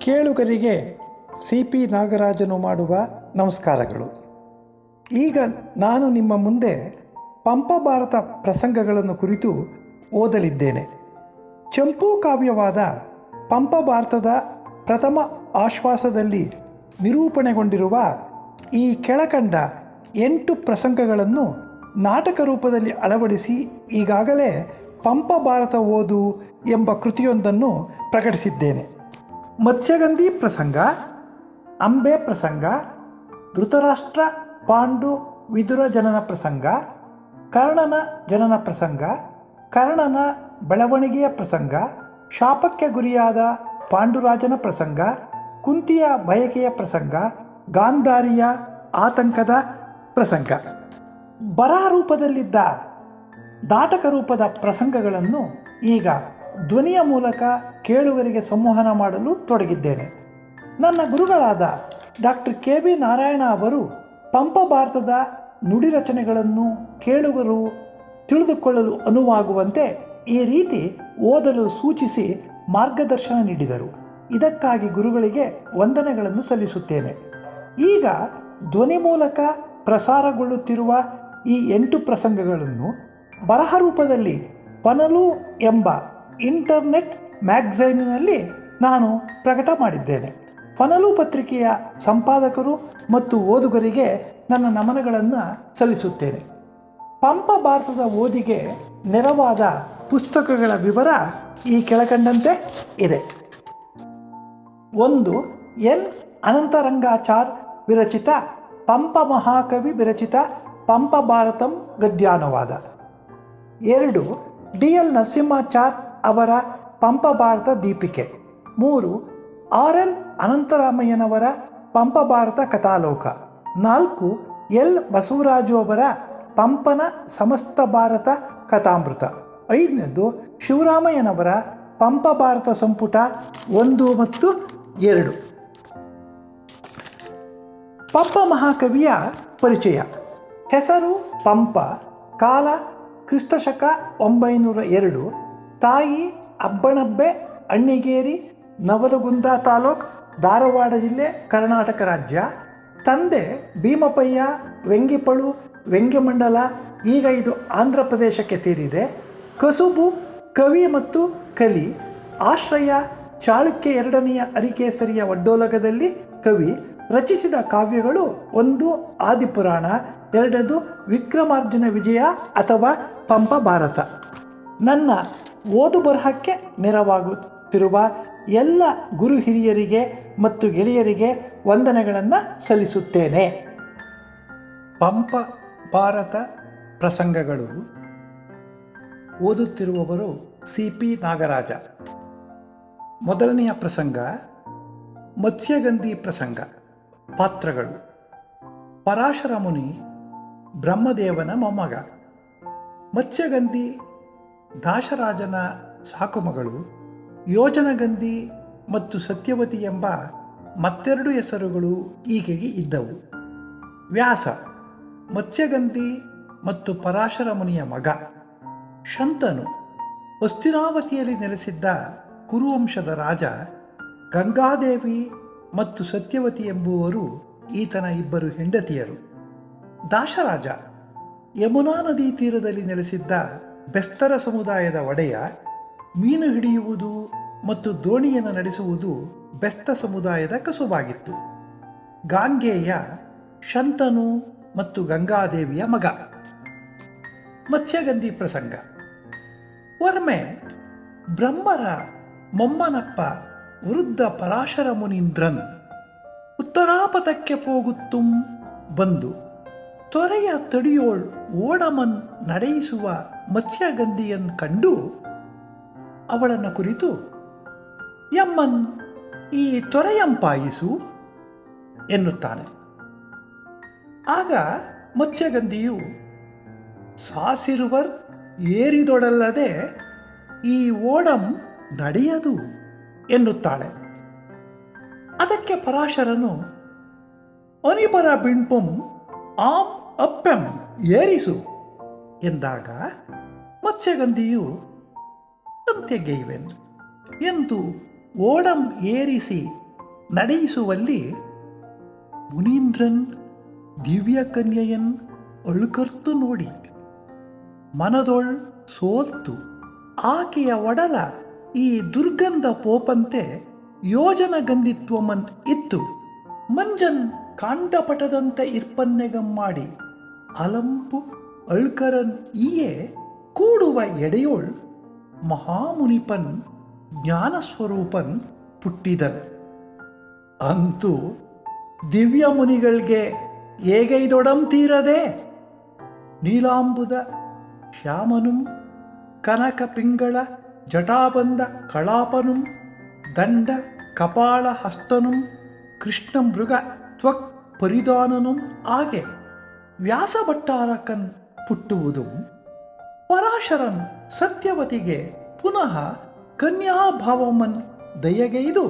ಕೇಳುಗರಿಗೆ C P ನಾಗರಾಜನು ಮಾಡುವ ನಮಸ್ಕಾರಗಳು. ಈಗ ನಾನು ನಿಮ್ಮ ಮುಂದೆ ಪಂಪ ಭಾರತ ಪ್ರಸಂಗಗಳನ್ನು ಕುರಿತು ಓದಲಿದ್ದೇನೆ. ಚಂಪೂ ಕಾವ್ಯವಾದ ಪಂಪ ಭಾರತದ ಪ್ರಥಮ ಆಶ್ವಾಸದಲ್ಲಿ ನಿರೂಪಣೆಗೊಂಡಿರುವ ಈ ಕೆಳಕಂಡ 8 ಪ್ರಸಂಗಗಳನ್ನು ನಾಟಕ ರೂಪದಲ್ಲಿ ಅಳವಡಿಸಿ ಈಗಾಗಲೇ ಪಂಪ ಭಾರತ ಓದು ಎಂಬ ಕೃತಿಯೊಂದನ್ನು ಪ್ರಕಟಿಸಿದ್ದೇನೆ. ಮತ್ಸ್ಯಗಂಧಿ ಪ್ರಸಂಗ, ಅಂಬೆ ಪ್ರಸಂಗ, ಧೃತರಾಷ್ಟ್ರ ಪಾಂಡು ವಿದುರ ಜನನ ಪ್ರಸಂಗ, ಕರ್ಣನ ಜನನ ಪ್ರಸಂಗ, ಕರ್ಣನ ಬೆಳವಣಿಗೆಯ ಪ್ರಸಂಗ, ಶಾಪಕ್ಕೆ ಗುರಿಯಾದ ಪಾಂಡುರಾಜನ ಪ್ರಸಂಗ, ಕುಂತಿಯ ಬಯಕೆಯ ಪ್ರಸಂಗ, ಗಾಂಧಾರಿಯ ಆತಂಕದ ಪ್ರಸಂಗ. ಬರಹ ರೂಪದಲ್ಲಿದ್ದ ನಾಟಕ ರೂಪದ ಪ್ರಸಂಗಗಳನ್ನು ಈಗ ಧ್ವನಿಯ ಮೂಲಕ ಕೇಳುಗರಿಗೆ ಸಂವಹನ ಮಾಡಲು ತೊಡಗಿದ್ದೇನೆ. ನನ್ನ ಗುರುಗಳಾದ ಡಾಕ್ಟರ್ ಕೆ.ವಿ. ನಾರಾಯಣ ಅವರು ಪಂಪ ಭಾರತದ ನುಡಿ ರಚನೆಗಳನ್ನು ಕೇಳುಗರು ತಿಳಿದುಕೊಳ್ಳಲು ಅನುವಾಗುವಂತೆ ಈ ರೀತಿ ಓದಲು ಸೂಚಿಸಿ ಮಾರ್ಗದರ್ಶನ ನೀಡಿದರು. ಇದಕ್ಕಾಗಿ ಗುರುಗಳಿಗೆ ವಂದನೆಗಳನ್ನು ಸಲ್ಲಿಸುತ್ತೇನೆ. ಈಗ ಧ್ವನಿ ಮೂಲಕ ಪ್ರಸಾರಗೊಳ್ಳುತ್ತಿರುವ ಈ 8 ಪ್ರಸಂಗಗಳನ್ನು ಬರಹ ರೂಪದಲ್ಲಿ ಪನಲು ಎಂಬ ಇಂಟರ್ನೆಟ್ ಮ್ಯಾಗಝೈನಿನಲ್ಲಿ ನಾನು ಪ್ರಕಟ ಮಾಡಿದ್ದೇನೆ. ಪನಲು ಪತ್ರಿಕೆಯ ಸಂಪಾದಕರು ಮತ್ತು ಓದುಗರಿಗೆ ನನ್ನ ನಮನಗಳನ್ನು ಸಲ್ಲಿಸುತ್ತೇನೆ. ಪಂಪ ಭಾರತದ ಓದಿಗೆ ನೆರವಾದ ಪುಸ್ತಕಗಳ ವಿವರ ಈ ಕೆಳಕಂಡಂತೆ ಇದೆ. 1. ಎನ್ ಅನಂತರಂಗಾಚಾರ್ ವಿರಚಿತ ಪಂಪ ಮಹಾಕವಿ ವಿರಚಿತ ಪಂಪ ಭಾರತಂ ಗದ್ಯಾನುವಾದ. 2. ಡಿ.ಎಲ್. ನರಸಿಂಹಾಚಾರ್ ಅವರ ಪಂಪ ಭಾರತ ದೀಪಿಕೆ. 3. ಆರ್.ಎಲ್. ಅನಂತರಾಮಯ್ಯನವರ ಪಂಪ ಭಾರತ ಕಥಾಲೋಕ. 4. ಎಲ್. ಬಸವರಾಜು ಅವರ ಪಂಪನ ಸಮಸ್ತ ಭಾರತ ಕಥಾಮೃತ. 5. ಶಿವರಾಮಯ್ಯನವರ ಪಂಪ ಭಾರತ ಸಂಪುಟ 1 ಮತ್ತು 2. ಪಂಪ ಮಹಾಕವಿಯ ಪರಿಚಯ. ಹೆಸರು ಪಂಪ, ಕಾಲ ಕ್ರಿಸ್ತಶಕ 902, ತಾಯಿ ಅಬ್ಬಣಬ್ಬೆ, ಅಣ್ಣಿಗೇರಿ, ನವಲಗುಂದ ತಾಲೂಕು, ಧಾರವಾಡ ಜಿಲ್ಲೆ, ಕರ್ನಾಟಕ ರಾಜ್ಯ. ತಂದೆ ಭೀಮಪಯ್ಯ ವೆಂಗಿಪಳು ವೆಂಗ್ಯಮಂಡಲ, ಈಗ ಇದು ಆಂಧ್ರ ಪ್ರದೇಶಕ್ಕೆ ಸೇರಿದೆ. ಕಸುಬು ಕವಿ ಮತ್ತು ಕಲಿ. ಆಶ್ರಯ ಚಾಳುಕ್ಯ 2ನೆಯ ಅರಿಕೇಸರಿಯ ಒಡ್ಡೋಲಗದಲ್ಲಿ ಕವಿ. ರಚಿಸಿದ ಕಾವ್ಯಗಳು 1. ಆದಿಪುರಾಣ, 2. ವಿಕ್ರಮಾರ್ಜುನ ವಿಜಯ ಅಥವಾ ಪಂಪ ಭಾರತ. ನನ್ನ ಓದು ಬರಹಕ್ಕೆ ನೆರವಾಗುತ್ತಿರುವ ಎಲ್ಲ ಗುರು ಹಿರಿಯರಿಗೆ ಮತ್ತು ಗೆಳೆಯರಿಗೆ ವಂದನೆಗಳನ್ನು ಸಲ್ಲಿಸುತ್ತೇನೆ. ಪಂಪ ಭಾರತ ಪ್ರಸಂಗಗಳು ಓದುತ್ತಿರುವವರು ಸಿ ಪಿ ನಾಗರಾಜ. ಮೊದಲನೆಯ ಪ್ರಸಂಗ ಮತ್ಸ್ಯಗಂಧಿ ಪ್ರಸಂಗ. ಪಾತ್ರಗಳು: ಪರಾಶರ ಮುನಿ ಬ್ರಹ್ಮದೇವನ ಮೊಮ್ಮಗ, ಮತ್ಸ್ಯಗಂಧಿ ದಾಶರಾಜನ ಸಾಕುಮಗಳು, ಯೋಜನಗಂಧಿ ಮತ್ತು ಸತ್ಯವತಿ ಎಂಬ ಮತ್ತೆರಡು ಹೆಸರುಗಳು ಈಕೆಗೆ ಇದ್ದವು. ವ್ಯಾಸ ಮತ್ಸ್ಯಗಂಧಿ ಮತ್ತು ಪರಾಶರ ಮುನಿಯ ಮಗ. ಶಂತನು ಹಸ್ತಿನಾವತಿಯಲ್ಲಿ ನೆಲೆಸಿದ್ದ ಕುರುವಂಶದ ರಾಜ. ಗಂಗಾದೇವಿ ಮತ್ತು ಸತ್ಯವತಿ ಎಂಬುವರು ಈತನ 2 ಹೆಂಡತಿಯರು. ದಾಶರಾಜ ಯಮುನಾ ನದಿ ತೀರದಲ್ಲಿ ನೆಲೆಸಿದ್ದ ಬೆಸ್ತರ ಸಮುದಾಯದ ಒಡೆಯ. ಮೀನು ಹಿಡಿಯುವುದು ಮತ್ತು ದೋಣಿಯನ್ನು ನಡೆಸುವುದು ಬೆಸ್ತ ಸಮುದಾಯದ ಕಸುಬಾಗಿತ್ತು. ಗಾಂಗೇಯ ಶಂತನು ಮತ್ತು ಗಂಗಾದೇವಿಯ ಮಗ. ಮತ್ಸ್ಯಗಂಧಿ ಪ್ರಸಂಗ. ಒಮ್ಮೆ ಬ್ರಹ್ಮರ ಮೊಮ್ಮನಪ್ಪ ವೃದ್ಧ ಪರಾಶರ ಮುನೀಂದ್ರನ್ ಉತ್ತರಾಪಥಕ್ಕೆ ಹೋಗುತ್ತುಂ ಬಂದು ತೊರೆಯ ತಡಿಯೋಳ್ ಓಡಮನ್ ನಡೆಯಿಸುವ ಮತ್ಸ್ಯಗಂಧಿಯನ್ನು ಕಂಡು ಅವಳನ್ನು ಕುರಿತು ಎಮ್ಮನ್ ಈ ತೊರೆಯಂಪಾಯಿಸು ಎನ್ನುತ್ತಾನೆ. ಆಗ ಮತ್ಸ್ಯಗಂಧಿಯು ಸಾಸಿರುವರ್ ಏರಿದೊಡಲ್ಲದೆ ಈ ಓಡಂ ನಡೆಯದು ಎನ್ನುತ್ತಾಳೆ. ಅದಕ್ಕೆ ಪರಾಶರನು ಅನಿಬರ ಬಿಣ್ಪುಂ ಆಂ ಅಪ್ಪೆಂ ಏರಿಸು ಎಂದಾಗ ಮತ್ಸ್ಯಗಂಧಿಯು ಅಂತ್ಯಗೈವೆನ್ ಎಂದು ಓಡಂ ಏರಿಸಿ ನಡೆಯಿಸುವಲ್ಲಿ ಮುನೀಂದ್ರನ್ ದಿವ್ಯ ಕನ್ಯೆಯನ್ ಅಳುಕರ್ತು ನೋಡಿ ಮನದೊಳ್ ಸೋಲ್ತು ಆಕೆಯ ಒಡಲ ಈ ದುರ್ಗಂಧ ಪೋಪಂತೆ ಯೋಜನ ಗಂಧಿತ್ವಮನ್ ಇತ್ತು ಮಂಜನ್ ಕಾಂಡಪಟದಂತೆ ಇರ್ಪನ್ನೆಗಮ್ಮಾಡಿ ಅಲಂಪು ಅಳ್ಕರನ್ ಈಯೇ ಕೂಡುವ ಎಡೆಯೋಳ್ ಮಹಾಮುನಿಪನ್ ಜ್ಞಾನಸ್ವರೂಪನ್ ಪುಟ್ಟಿದನ್ ಅಂತೂ ದಿವ್ಯ ಮುನಿಗಳಿಗೆ ಏಗೈದೊಡಂ ತೀರದೆ ನೀಲಾಂಬುದ ಶ್ಯಾಮನುಂ ಕನಕ ಪಿಂಗಳ ಜಟಾಬಂಧ ಕಳಾಪನುಂ ದಂಡ ಕಪಾಳ ಹಸ್ತನುಂ ಕೃಷ್ಣ ಮೃಗ ತ್ವಕ್ ಪರಿಧಾನನುಂ ಆಗೆ ವ್ಯಾಸಭಟ್ಟಾರಕನ್ ಪುಟ್ಟುವುದು ಪರಾಶರನ್ ಸತ್ಯವತಿಗೆ ಪುನಃ ಕನ್ಯಾಭಾವಮನ್ ದಯಗೈದು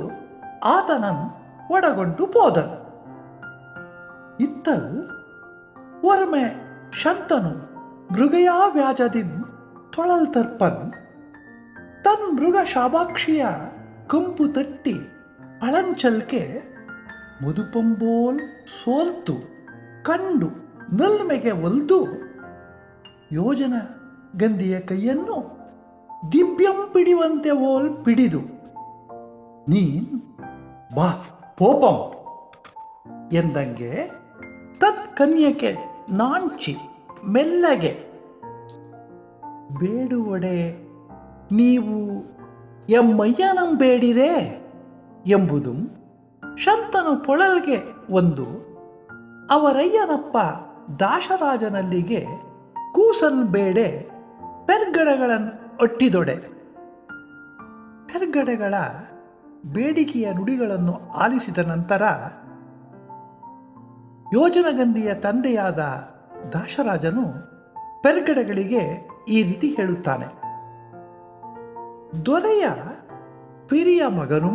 ಆತನನ್ ಒಡಗೊಂಡು ಪೋದನ್ ಇತ್ತಲ್ ಒರ್ಮೆ ಶಂತನು ಮೃಗಯಾ ವ್ಯಾಜದಿನ್ ತೊಳಲ್ ತರ್ಪನ್ ತನ್ ಮೃಗ ಶಾಬಾಕ್ಷಿಯ ಕಂಪು ತಟ್ಟಿ ಅಳಂಚಲ್ಕೆ ಮುದುಪಂಬೋಲ್ ಸೋಲ್ತು ಕಂಡು ನಲ್ಮೆಗೆ ಒಲ್ದು ಯೋಜನ ಗಂಧಿಯ ಕೈಯನ್ನು ದಿವ್ಯಂ ಪಿಡಿಯುವಂತೆ ಓಲ್ ಪಿಡಿದು ನೀನ್ ಬಾ ಪೋಪಂ ಎಂದಂಗೆ ತತ್ ಕನ್ಯಕ್ಕೆ ನಾಂಚಿ ಮೆಲ್ಲಗೆ ಬೇಡುವಡೆ ನೀವು ಎಮ್ಮಯ್ಯನಂ ಬೇಡಿರೇ ಎಂಬುದು ಶಂತನು ಪೊಳಲ್ಗೆ ಒಂದು ಅವರಯ್ಯನಪ್ಪ ದಾಶರಾಜನಲ್ಲಿಗೆ ಕೂಸನ್ ಬೇಡೆ ಪೆರ್ಗಡೆಗಳನ್ನು ಒಟ್ಟಿದೊಡೆ ಪೆರ್ಗಡೆಗಳ ಬೇಡಿಕೆಯ ನುಡಿಗಳನ್ನು ಆಲಿಸಿದ ನಂತರ ಯೋಜನಗಂಧಿಯ ತಂದೆಯಾದ ದಾಶರಾಜನು ಪೆರ್ಗಡೆಗಳಿಗೆ ಈ ರೀತಿ ಹೇಳುತ್ತಾನೆ. ದೊರೆಯ ಪಿರಿಯ ಮಗನು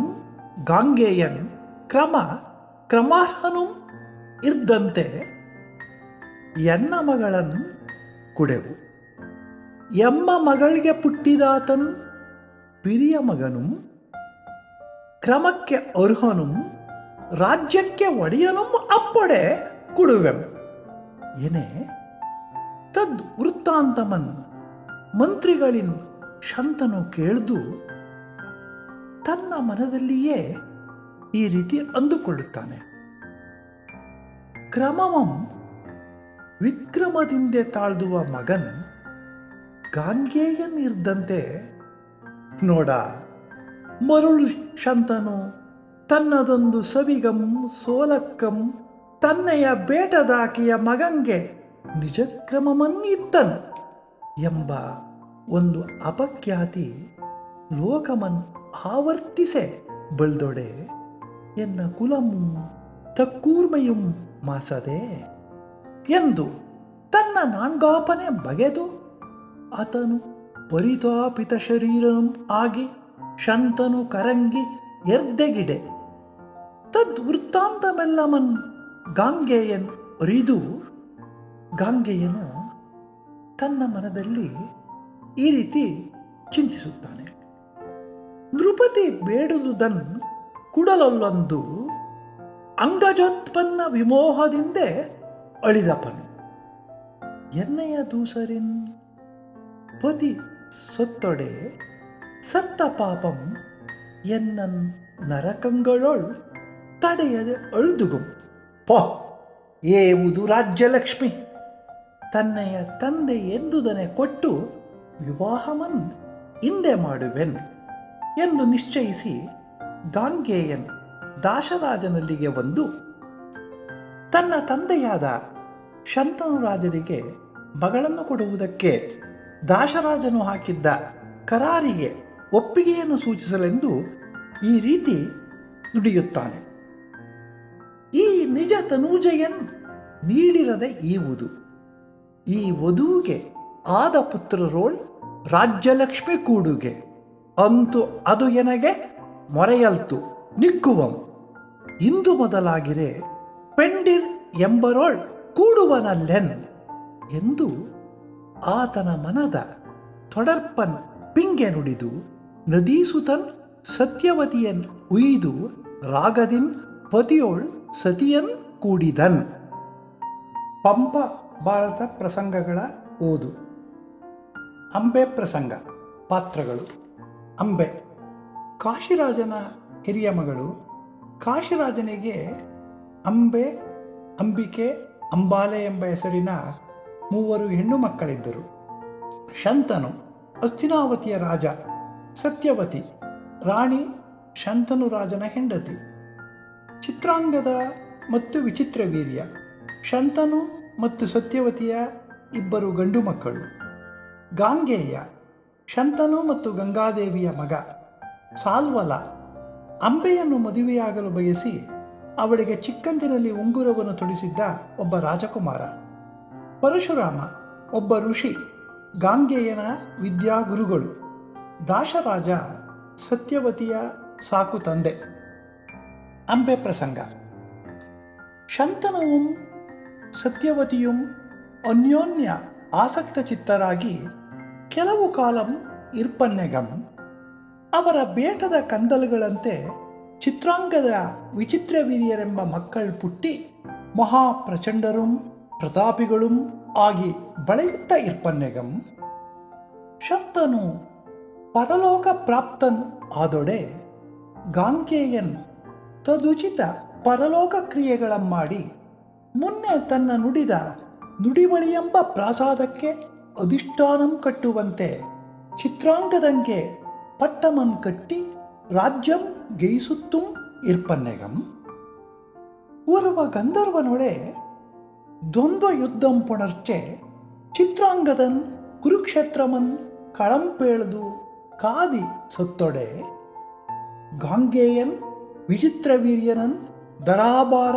ಗಾಂಗೇಯನ್ ಕ್ರಮಾರ್ಹನು ಇದ್ದಂತೆ ಎನ್ನ ಮಗಳನ್ ಕುಡೆವು ಎಮ್ಮ ಮಗಳಿಗೆ ಪುಟ್ಟಿದಾತನ್ ಪಿರಿಯ ಮಗನು ಕ್ರಮಕ್ಕೆ ಅರ್ಹನು ರಾಜ್ಯಕ್ಕೆ ಒಡೆಯನು ಅಪ್ಪೊಡೆ ಕುಡುವೆಂ ಏನೇ ತದ್ ವೃತ್ತಾಂತಮನ್ ಮಂತ್ರಿಗಳಿನ್ ಶಂತನು ಕೇಳ್ದು ತನ್ನ ಮನದಲ್ಲಿಯೇ ಈ ರೀತಿ ಅಂದುಕೊಳ್ಳುತ್ತಾನೆ. ಕ್ರಮವಂ ವಿಕ್ರಮದಿಂದೆ ತಾಳ್ದುವ ಮಗನ್ ಗಾಂಗೇಯನ್ ಇರ್ದಂತೆ ನೋಡ ಮರುಳು ಶಂತನು ತನ್ನದೊಂದು ಸವಿಗಂ ಸೋಲಕ್ಕಂ ತನ್ನೆಯ ಬೇಟದಾಕಿಯ ಮಗಂಗೆ ನಿಜಕ್ರಮಮನ್ನಿತ್ತನ್ ಎಂಬ ಒಂದು ಅಪಖ್ಯಾತಿ ಲೋಕಮನ್ ಆವರ್ತಿಸೆ ಬೆಳ್ದೊಡೆ ಎನ್ನ ಕುಲಮು ತಕ್ಕೂರ್ಮೆಯುಂ ಮಾಸದೆ ಎಂದು ತನ್ನ ನಾನ್ಗಾಪನೆ ಬಗೆದು ಆತನು ಪರಿತಾಪಿತ ಶರೀರನು ಆಗಿ ಶಂತನು ಕರಂಗಿ ಎರ್ದೆಗಿಡೆ ತದ್ ವೃತ್ತಾಂತಮೆಲ್ಲಮನ್ ಗಾಂಗೇಯನ್ ಅರಿದು ಗಾಂಗೇಯನು ತನ್ನ ಮನದಲ್ಲಿ ಈ ರೀತಿ ಚಿಂತಿಸುತ್ತಾನೆ. ನೃಪತಿ ಬೇಡುದುದನ್ ಕುಡಲೊಲ್ಲೊಂದು ಅಂಗಜೋತ್ಪನ್ನ ವಿಮೋಹದಿಂದೆ ಅಳಿದಪನು ಎನ್ನೆಯ ದೂಸರಿನ್ ಪತಿ ಸೊತ್ತೊಡೆ ಸತ್ತ ಪಾಪಂ ಎನ್ನನ್ ನರಕಂಗಳೊಳ್ ತಡೆಯದೆ ಅಳ್ದುಗುಂ ಪೋ ಏವುದು ರಾಜ್ಯಲಕ್ಷ್ಮಿ ತನ್ನೆಯ ತಂದೆ ಎಂದುದನೆ ಕೊಟ್ಟು ವಿವಾಹಮನ್ ಹಿಂದೆ ಮಾಡುವೆನ್ ಎಂದು ನಿಶ್ಚಯಿಸಿ ಗಾಂಗೇಯನ್ ದಾಶರಾಜನಲ್ಲಿಗೆ ಬಂದು ತನ್ನ ತಂದೆಯಾದ ಶಂತನು ರಾಜನಿಗೆ ಮಗಳನ್ನು ಕೊಡುವುದಕ್ಕೆ ದಾಶರಾಜನು ಹಾಕಿದ್ದ ಕರಾರಿಗೆ ಒಪ್ಪಿಗೆಯನ್ನು ಸೂಚಿಸಲೆಂದು ಈ ರೀತಿ ನುಡಿಯುತ್ತಾನೆ. ಈ ನಿಜ ತನೂಜೆಯನ್ ನೀಡಿರದೆ ಈವುದು ಈ ವಧುವಿಗೆ ಆದ ಪುತ್ರರೋಳ್ ರಾಜ್ಯಲಕ್ಷ್ಮಿ ಕೂಡುಗೆ ಅಂತು ಅದು ಎನಗೆ ಮೊರೆಯಲ್ತು ನಿಕ್ಕುವಂ ಇಂದು ಮೊದಲಾಗಿರೆ ಪೆಂಡಿರ್ ಎಂಬರೋಳ್ ಕೂಡುವನಲ್ಲೆನ್ ಎಂದು ಆತನ ಮನದ ತೊಡರ್ಪನ್ ಪಿಂಗೆ ನುಡಿದು ನದೀಸುತನ್ ಸತ್ಯವತಿಯನ್ ಉಯ್ದು ರಾಗದಿನ್ ಪತಿಯೋಳ್ ಸತಿಯನ್ ಕೂಡಿದನ್. ಪಂಪ ಭಾರತ ಪ್ರಸಂಗಗಳ ಓದು. ಅಂಬೆ ಪ್ರಸಂಗ. ಪಾತ್ರಗಳು: ಅಂಬೆ ಕಾಶಿರಾಜನ ಹಿರಿಯ ಮಗಳು. ಕಾಶಿರಾಜನಿಗೆ ಅಂಬೆ, ಅಂಬಿಕೆ, ಅಂಬಾಲೆ ಎಂಬ ಹೆಸರಿನ 3 ಹೆಣ್ಣು ಮಕ್ಕಳಿದ್ದರು. ಶಂತನು ಹಸ್ತಿನಾವತಿಯ ರಾಜ. ಸತ್ಯವತಿ ರಾಣಿ ಶಂತನು ರಾಜನ ಹೆಂಡತಿ. ಚಿತ್ರಾಂಗದ ಮತ್ತು ವಿಚಿತ್ರವೀರ್ಯ ಶಂತನು ಮತ್ತು ಸತ್ಯವತಿಯ 2 ಗಂಡು ಮಕ್ಕಳು. ಗಾಂಗೇಯ ಶಂತನು ಮತ್ತು ಗಂಗಾದೇವಿಯ ಮಗ. ಸಾಲ್ವಲ ಅಂಬೆಯನ್ನು ಮದುವೆಯಾಗಲು ಬಯಸಿ ಅವಳಿಗೆ ಚಿಕ್ಕಂದಿನಲ್ಲಿ ಉಂಗುರವನ್ನು ತೊಡಿಸಿದ್ದ ಒಬ್ಬ ರಾಜಕುಮಾರ. ಪರಶುರಾಮ ಒಬ್ಬ ಋಷಿ, ಗಾಂಗೇಯನ ವಿದ್ಯಾಗುರುಗಳು. ದಾಶರಾಜ ಸತ್ಯವತಿಯ ಸಾಕು ತಂದೆ. ಅಂಬೆ ಪ್ರಸಂಗ. ಶಂತನುവും ಸತ್ಯವತಿயும் ಅನ್ಯೋನ್ಯ ಆಸಕ್ತ ಚಿತ್ತರಾಗಿ ಕೆಲವು ಕಾಲಂ ಇರ್ಪನ್ನೆಗಂ. ಅವರ ಬೇಟದ ಕಂದಲುಗಳಂತೆ ಚಿತ್ರಾಂಗದ ವಿಚಿತ್ರವೀರ್ಯರೆಂಬ ಮಕ್ಕಳು ಪುಟ್ಟಿ ಮಹಾಪ್ರಚಂಡರೂ ಪ್ರತಾಪಿಗಳೂ ಆಗಿ ಬಳೆಯುತ್ತ ಇರ್ಪನ್ನೆಗಂ. ಶಂತನು ಪರಲೋಕ ಪ್ರಾಪ್ತನ್ ಆದೊಡೆ ಗಾಂಗೇಯನ್ ತದುಚಿತ ಪರಲೋಕ ಕ್ರಿಯೆಗಳ ಮಾಡಿ ಮುನ್ನೆ ತನ್ನ ನುಡಿದ ನುಡಿಬಳಿಯೆಂಬ ಪ್ರಾಸಾದಕ್ಕೆ ಅಧಿಷ್ಠಾನಂ ಕಟ್ಟುವಂತೆ ಚಿತ್ರಾಂಗದಂಗೆ ಪಟ್ಟಮನ್ ಕಟ್ಟಿ ರಾಜ್ಯಂ ಗೆಯಿಸುತ್ತುಂ ಇರ್ಪನ್ನೆಗಂ. ಒರುವ ಗಂಧರ್ವನೊಳೆ ದ್ವಂದ್ವ ಯುದ್ಧಂ ಪುಣರ್ಚೆ ಚಿತ್ರಾಂಗದನ್ ಕುರುಕ್ಷೇತ್ರಮನ್ ಕಳಂಪೇಳ್ದು ಕಾದಿ ಸತ್ತೊಡೆ ಗಾಂಗೇಯನ್ ವಿಚಿತ್ರವೀರ್ಯನನ್ ದರಾಬಾರ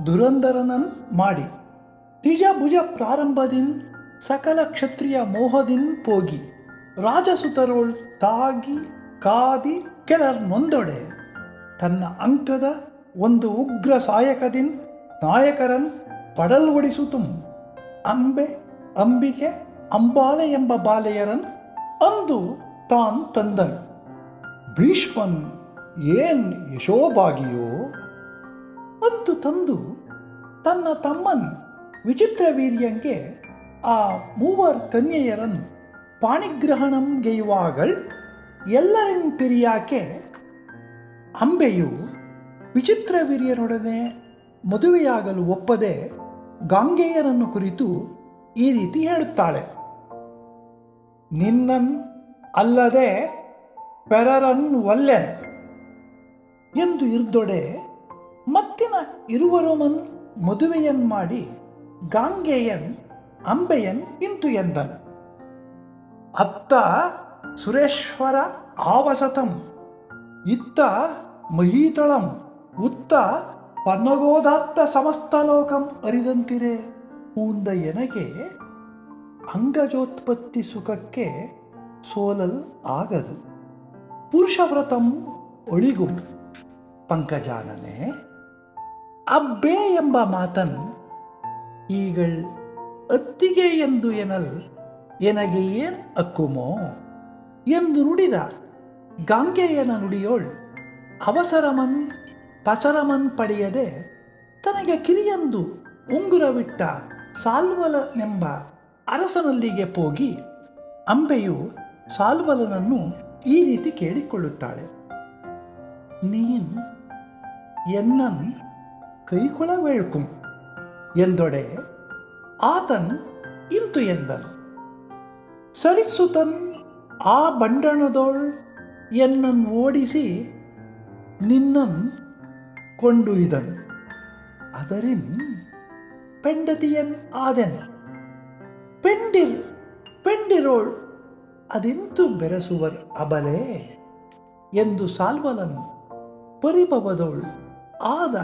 ದುರಂದರನನ್ ಮಾಡಿ ನಿಜ ಭುಜ ಪ್ರಾರಂಭದಿನ್ ಸಕಲ ಕ್ಷತ್ರಿಯ ಮೋಹದಿನ್ ಪೋಗಿ ರಾಜಸುತರೋಳ್ ತಾಗಿ ಕಾದಿ ಕೆಳರ್ ನೊಂದೊಡೆ ತನ್ನ ಅಂಕದ ಒಂದು ಉಗ್ರ ಸಾಯಕದಿನ್ ನಾಯಕರನ್ ಪಡಲ್ ಒಡಿಸುತ್ತುಂ ಅಂಬೆ, ಅಂಬಿಕೆ, ಅಂಬಾಲೆ ಎಂಬ ಬಾಲೆಯರನ್ ಅಂದು ತಾನ್ ತಂದನ್. ಭೀಷ್ಮನ್ ಏನ್ ಯಶೋಭಾಗಿಯೋ ಅಂತು ತಂದು ತನ್ನ ತಮ್ಮನ್ ವಿಚಿತ್ರವೀರ್ಯಂಗೆ ಆ 3 ಕನ್ಯೆಯರನ್ ಪಾಣಿಗ್ರಹಣಂ ಗೆಯುವಾಗಳ್ ಎಲ್ಲರಿನ್ ಪಿರಿಯಾಕೆ ಅಂಬೆಯು ವಿಚಿತ್ರವೀರ್ಯನೊಡನೆ ಮದುವೆಯಾಗಲು ಒಪ್ಪದೆ ಗಾಂಗೇಯನನ್ನು ಕುರಿತು ಈ ರೀತಿ ಹೇಳುತ್ತಾಳೆ: ನಿನ್ನನ್ ಅಲ್ಲದೆ ಪೆರರನ್ ಒಲ್ಲೆನ್ ಎಂದು ಇರ್ದೊಡೆ ಮತ್ತಿನ ಇರುವರೊಮನ್ ಮದುವೆಯನ್ ಮಾಡಿ ಗಾಂಗೇಯನ್ ಅಂಬೆಯನ್ ಇಂತು ಎಂದನ್. ಅತ್ತ ಸುರೇಶ್ವರ ಆವಸತಂ ಇತ್ತ ಮಹೀತಳಂ ಉತ್ತ ಪನ್ನಗೋದಾತ್ತ ಸಮಸ್ತಲೋಕಂ ಅರಿದಂತಿರೆ ಪೂಂದ ಎನಗೆ ಅಂಗಜೋತ್ಪತ್ತಿ ಸುಖಕ್ಕೆ ಸೋಲಲ್ ಆಗದು ಪುರುಷವ್ರತಂ ಒಳಿಗುಂ ಪಂಕಜಾನನೆ. ಅಬ್ಬೆ ಎಂಬ ಮಾತನ್ ಈಗಳ್ ಅತ್ತಿಗೆ ಎಂದು ಎನಲ್ ಎನಗೆ ಏನ್ ಅಕ್ಕುಮೋ ಎಂದು ನುಡಿದ ಗಾಂಗೇಯನ ನುಡಿಯೋಳ್ ಅವಸರಮನ್ ಪಸರಮನ್ ಪಡೆಯದೆ ತನಗೆ ಕಿರಿಯಂದು ಉಂಗುರವಿಟ್ಟ ಸಾಲ್ವಲನೆಂಬ ಅರಸನಲ್ಲಿಗೆ ಹೋಗಿ ಅಂಬೆಯು ಸಾಲ್ವಲನನ್ನು ಈ ರೀತಿ ಕೇಳಿಕೊಳ್ಳುತ್ತಾಳೆ: ನೀನ್ ಎನ್ನನ್ ಕೈಕೊಳವೇಳ್ಕುಂ ಎಂದೊಡೆ ಆತನ್ ಇಂತು ಎಂದನ್. ಸರಿಸುತನ್ ಆ ಬಂಡಣದೋಳ್ ಎನ್ನನ್ ಓಡಿಸಿ ನಿನ್ನನ್ ಕೊಂಡುಯ್ದನ್ ಅದರಿನ್ ಪೆಂಡತಿಯನ್ ಆದೆನ್ ಪೆಂಡಿರೋಳ್ ಅದೆಂತು ಬೆರೆಸುವರ್ ಅಬಲೆ ಎಂದು ಸಾಲ್ವಲನ್ ಪರಿಭವದೋಳ್ ಆದ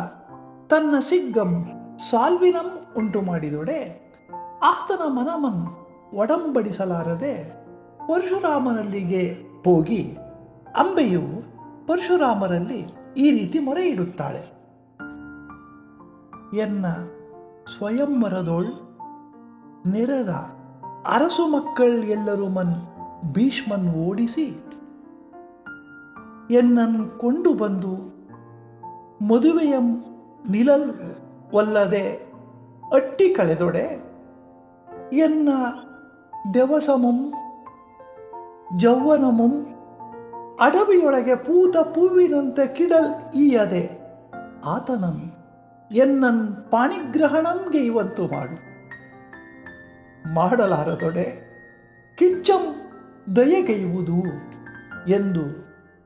ತನ್ನ ಸಿಗ್ಗಂ ಸಾಲ್ವಿನಂ ಉಂಟು ಮಾಡಿದೊಡೆ ಆತನ ಮನಮನ್ ಒಡಂಬಡಿಸಲಾರದೆ ಪರಶುರಾಮನಲ್ಲಿಗೆ ಹೋಗಿ ಅಂಬೆಯು ಪರಶುರಾಮರಲ್ಲಿ ಈ ರೀತಿ ಮೊರೆ ಇಡುತ್ತಾಳೆ: ಎನ್ನ ಸ್ವಯಂವರದೋಳ್ ನೆರೆದ ಅರಸು ಮಕ್ಕಳ್ ಎಲ್ಲರೂ ಮನ್ ಭೀಷ್ಮನ್ ಓಡಿಸಿ ಎನ್ನನ್ ಕೊಂಡು ಬಂದು ಮದುವೆಯ ನಿಲಲ್ ಒಲ್ಲದೆ ಅಟ್ಟಿ ಕಳೆದೊಡೆ ಎನ್ನ ದೆವಸಮಂ ಜೌವನಮಂ ಅಡವಿಯೊಳಗೆ ಪೂತ ಪೂವಿನಂತೆ ಕಿಡಲ್ ಈಯದೆ ಆತನನ್ ಎನ್ನನ್ ಪಾಣಿಗ್ರಹಣಂಗೆ ಇವಂತು ಮಾಡು. ಮಾಡಲಾರದೊಡೆ ಕಿಚ್ಚಂ ದಯೆಗೈಯುವುದು ಎಂದು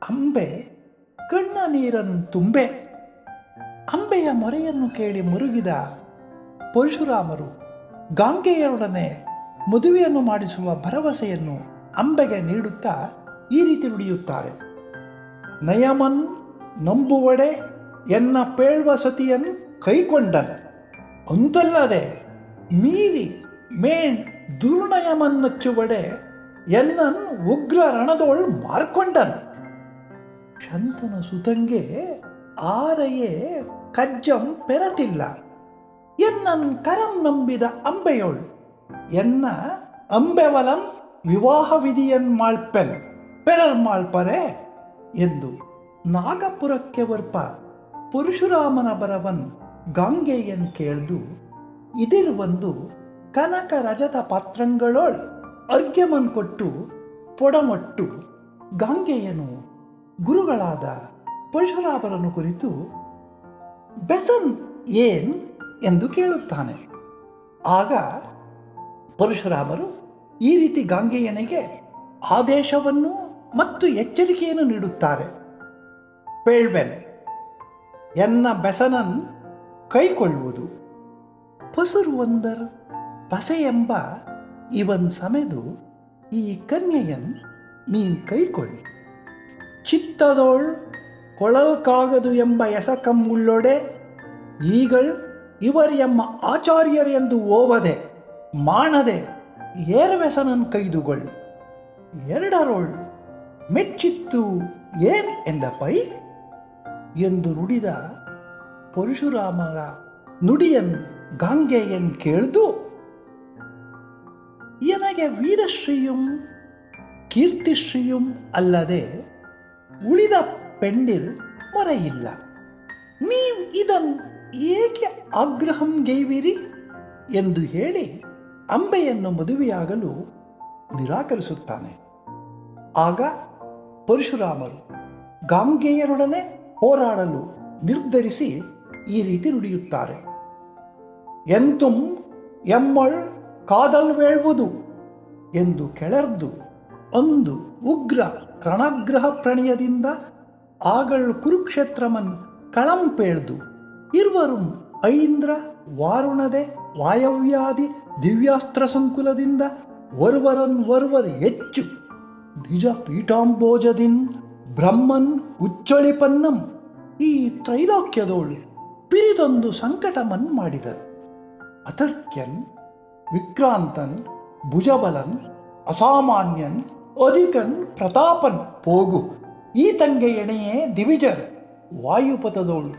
ಅಂಬೆ ಕಣ್ಣ ನೀರನ್ನು ತುಂಬೆ. ಅಂಬೆಯ ಮೊರೆಯನ್ನು ಕೇಳಿ ಮುರುಗಿದ ಪರಶುರಾಮರು ಗಾಂಗೆಯರೊಡನೆ ಮದುವೆಯನ್ನು ಮಾಡಿಸುವ ಭರವಸೆಯನ್ನು ಅಂಬೆಗೆ ನೀಡುತ್ತಾ ಈ ರೀತಿ ನುಡಿಯುತ್ತಾರೆ. ನಯಮನ್ ನಂಬುವಡೆ ಎನ್ನ ಪೇಳ್ವ ಸತಿಯನ್ ಕೈಕೊಂಡನ್ ಅಂತಲ್ಲದೆ ಮೀರಿ ಮೇಣ್ ದುರ್ನಯಮನ್ನಚ್ಚುವಡೆ ಎನ್ನನ್ ಉಗ್ರ ರಣದೋಳ್ ಮಾರ್ಕೊಂಡನ್. ಶಂತನ ಸುತಂಗೆ ಆರೆಯೇ ಕಜ್ಜಂ ಪೆರತಿಲ್ಲ ಎನ್ನನ್ ಕರಂ ನಂಬಿದ ಅಂಬೆಯೋಳ್ ಎನ್ನ ಅಂಬೆವಲಂ ವಿವಾಹ ವಿಧಿಯನ್ ಮಾಳ್ಪೆನ್ ಪೆರಲ್ ಮಾಳ್ಪರೆ ಎಂದು ನಾಗಪುರಕ್ಕೆ ವರ್ಪ ಪರಶುರಾಮನ ಬರವನ್ ಗಾಂಗೆಯನ್ ಕೇಳ್ದು ಇದಿರ್ ಒಂದು ಕನಕ ರಜತ ಪಾತ್ರಂಗಳೋಳ್ ಅರ್ಘ್ಯಮನ್ ಕೊಟ್ಟು ಪೊಡಮೊಟ್ಟು ಗಾಂಗೆಯನು ಗುರುಗಳಾದ ಪರಶುರಾಮರನ್ನು ಕುರಿತು ಬೆಸನ್ ಏನ್ ಎಂದು ಕೇಳುತ್ತಾನೆ. ಆಗ ಪರಶುರಾಮರು ಈ ರೀತಿ ಗಾಂಗೆಯನಿಗೆ ಆದೇಶವನ್ನು ಮತ್ತು ಎಚ್ಚರಿಕೆಯನ್ನು ನೀಡುತ್ತಾರೆ. ಪೇಳ್ವೆನ್ ಎನ್ನ ಬೆಸನನ್ ಕೈಕೊಳ್ಳುವುದು ಪಸುರು ಒಂದರ್ ಪಸೆ ಎಂಬ ಇವನ್ ಸಮೆದು ಈ ಕನ್ಯೆಯನ್ ನೀನ್ ಕೈಕೊಳ್ಳಿ. ಚಿತ್ತದೋಳ್ ಕೊಳಲ್ಕಾಗದು ಎಂಬ ಎಸಕಮ್ಮುಳ್ಳೊಡೆ ಈಗಳ್ ಇವರು ಎಮ್ಮ ಆಚಾರ್ಯರೆಂದು ಓವದೆ ಮಾಡದೆ ಏರ್ವೆಸನನ್ ಕೈದುಗೊಳ್ ಎರಡರೋಳ್ ಮೆಚ್ಚಿತ್ತು ಏನ್ ಎಂದ ಪೈ ಎಂದು ನುಡಿದ ಪರಶುರಾಮರ ನುಡಿಯನ್ ಗಾಂಗೆಯನ್ ಕೇಳ್ದು ಎನಗೆ ವೀರಶ್ರೀಯುಂ ಕೀರ್ತಿಶ್ರೀಯುಂ ಅಲ್ಲದೆ ಉಳಿದ ಪೆಂಡಿಲ್ ಮೊರೆಯಿಲ್ಲ. ನೀವ್ ಇದನ್ ಏಕೆ ಆಗ್ರಹಂ ಗೈವಿರಿ ಎಂದು ಹೇಳಿ ಅಂಬೆಯನ್ನು ಮದುವೆಯಾಗಲು ನಿರಾಕರಿಸುತ್ತಾನೆ. ಆಗ ಪರಶುರಾಮರು ಗಾಂಗೆಯರೊಡನೆ ಹೋರಾಡಲು ನಿರ್ಧರಿಸಿ ಈ ರೀತಿ ನುಡಿಯುತ್ತಾರೆ. ಎಂತುಂ ಎಮ್ಮಳ್ ಕಾದಲ್ ವೇಳ್ವುದು ಎಂದು ಕೆಳರ್ದು ಒಂದು ಉಗ್ರ ರಣಗ್ರಹ ಪ್ರಣಯದಿಂದ ಆಗಳ್ ಕುರುಕ್ಷೇತ್ರಮನ್ ಕಳಂಪೇಳ್ದು ಇರುವರುಂ ಐಂದ್ರ ವಾರುಣದೆ ವಾಯವ್ಯಾದಿ ದಿವ್ಯಾಸ್ತ್ರ ಸಂಕುಲದಿಂದ ಒರ್ವರ್ ಹೆಚ್ಚು ನಿಜ ಪೀಠಾಂಬೋಜದಿನ್ ಬ್ರಹ್ಮನ್ ಉಚ್ಚಳಿಪನ್ನಂ ಈ ತ್ರೈಲೋಕ್ಯದೋಳು ಪಿರಿದೊಂದು ಸಂಕಟಮನ್ ಮಾಡಿದರು. ಅಥರ್ಕ್ಯನ್ ವಿಕ್ರಾಂತನ್ ಭುಜಬಲನ್ ಅಸಾಮಾನ್ಯನ್ ಅಧಿಕನ್ ಪ್ರತಾಪನ್ ಪೋಗು ಈ ತಂಗೆ ಎಣೆಯೇ ದಿವಿಜರ್ ವಾಯುಪಥದೋಳು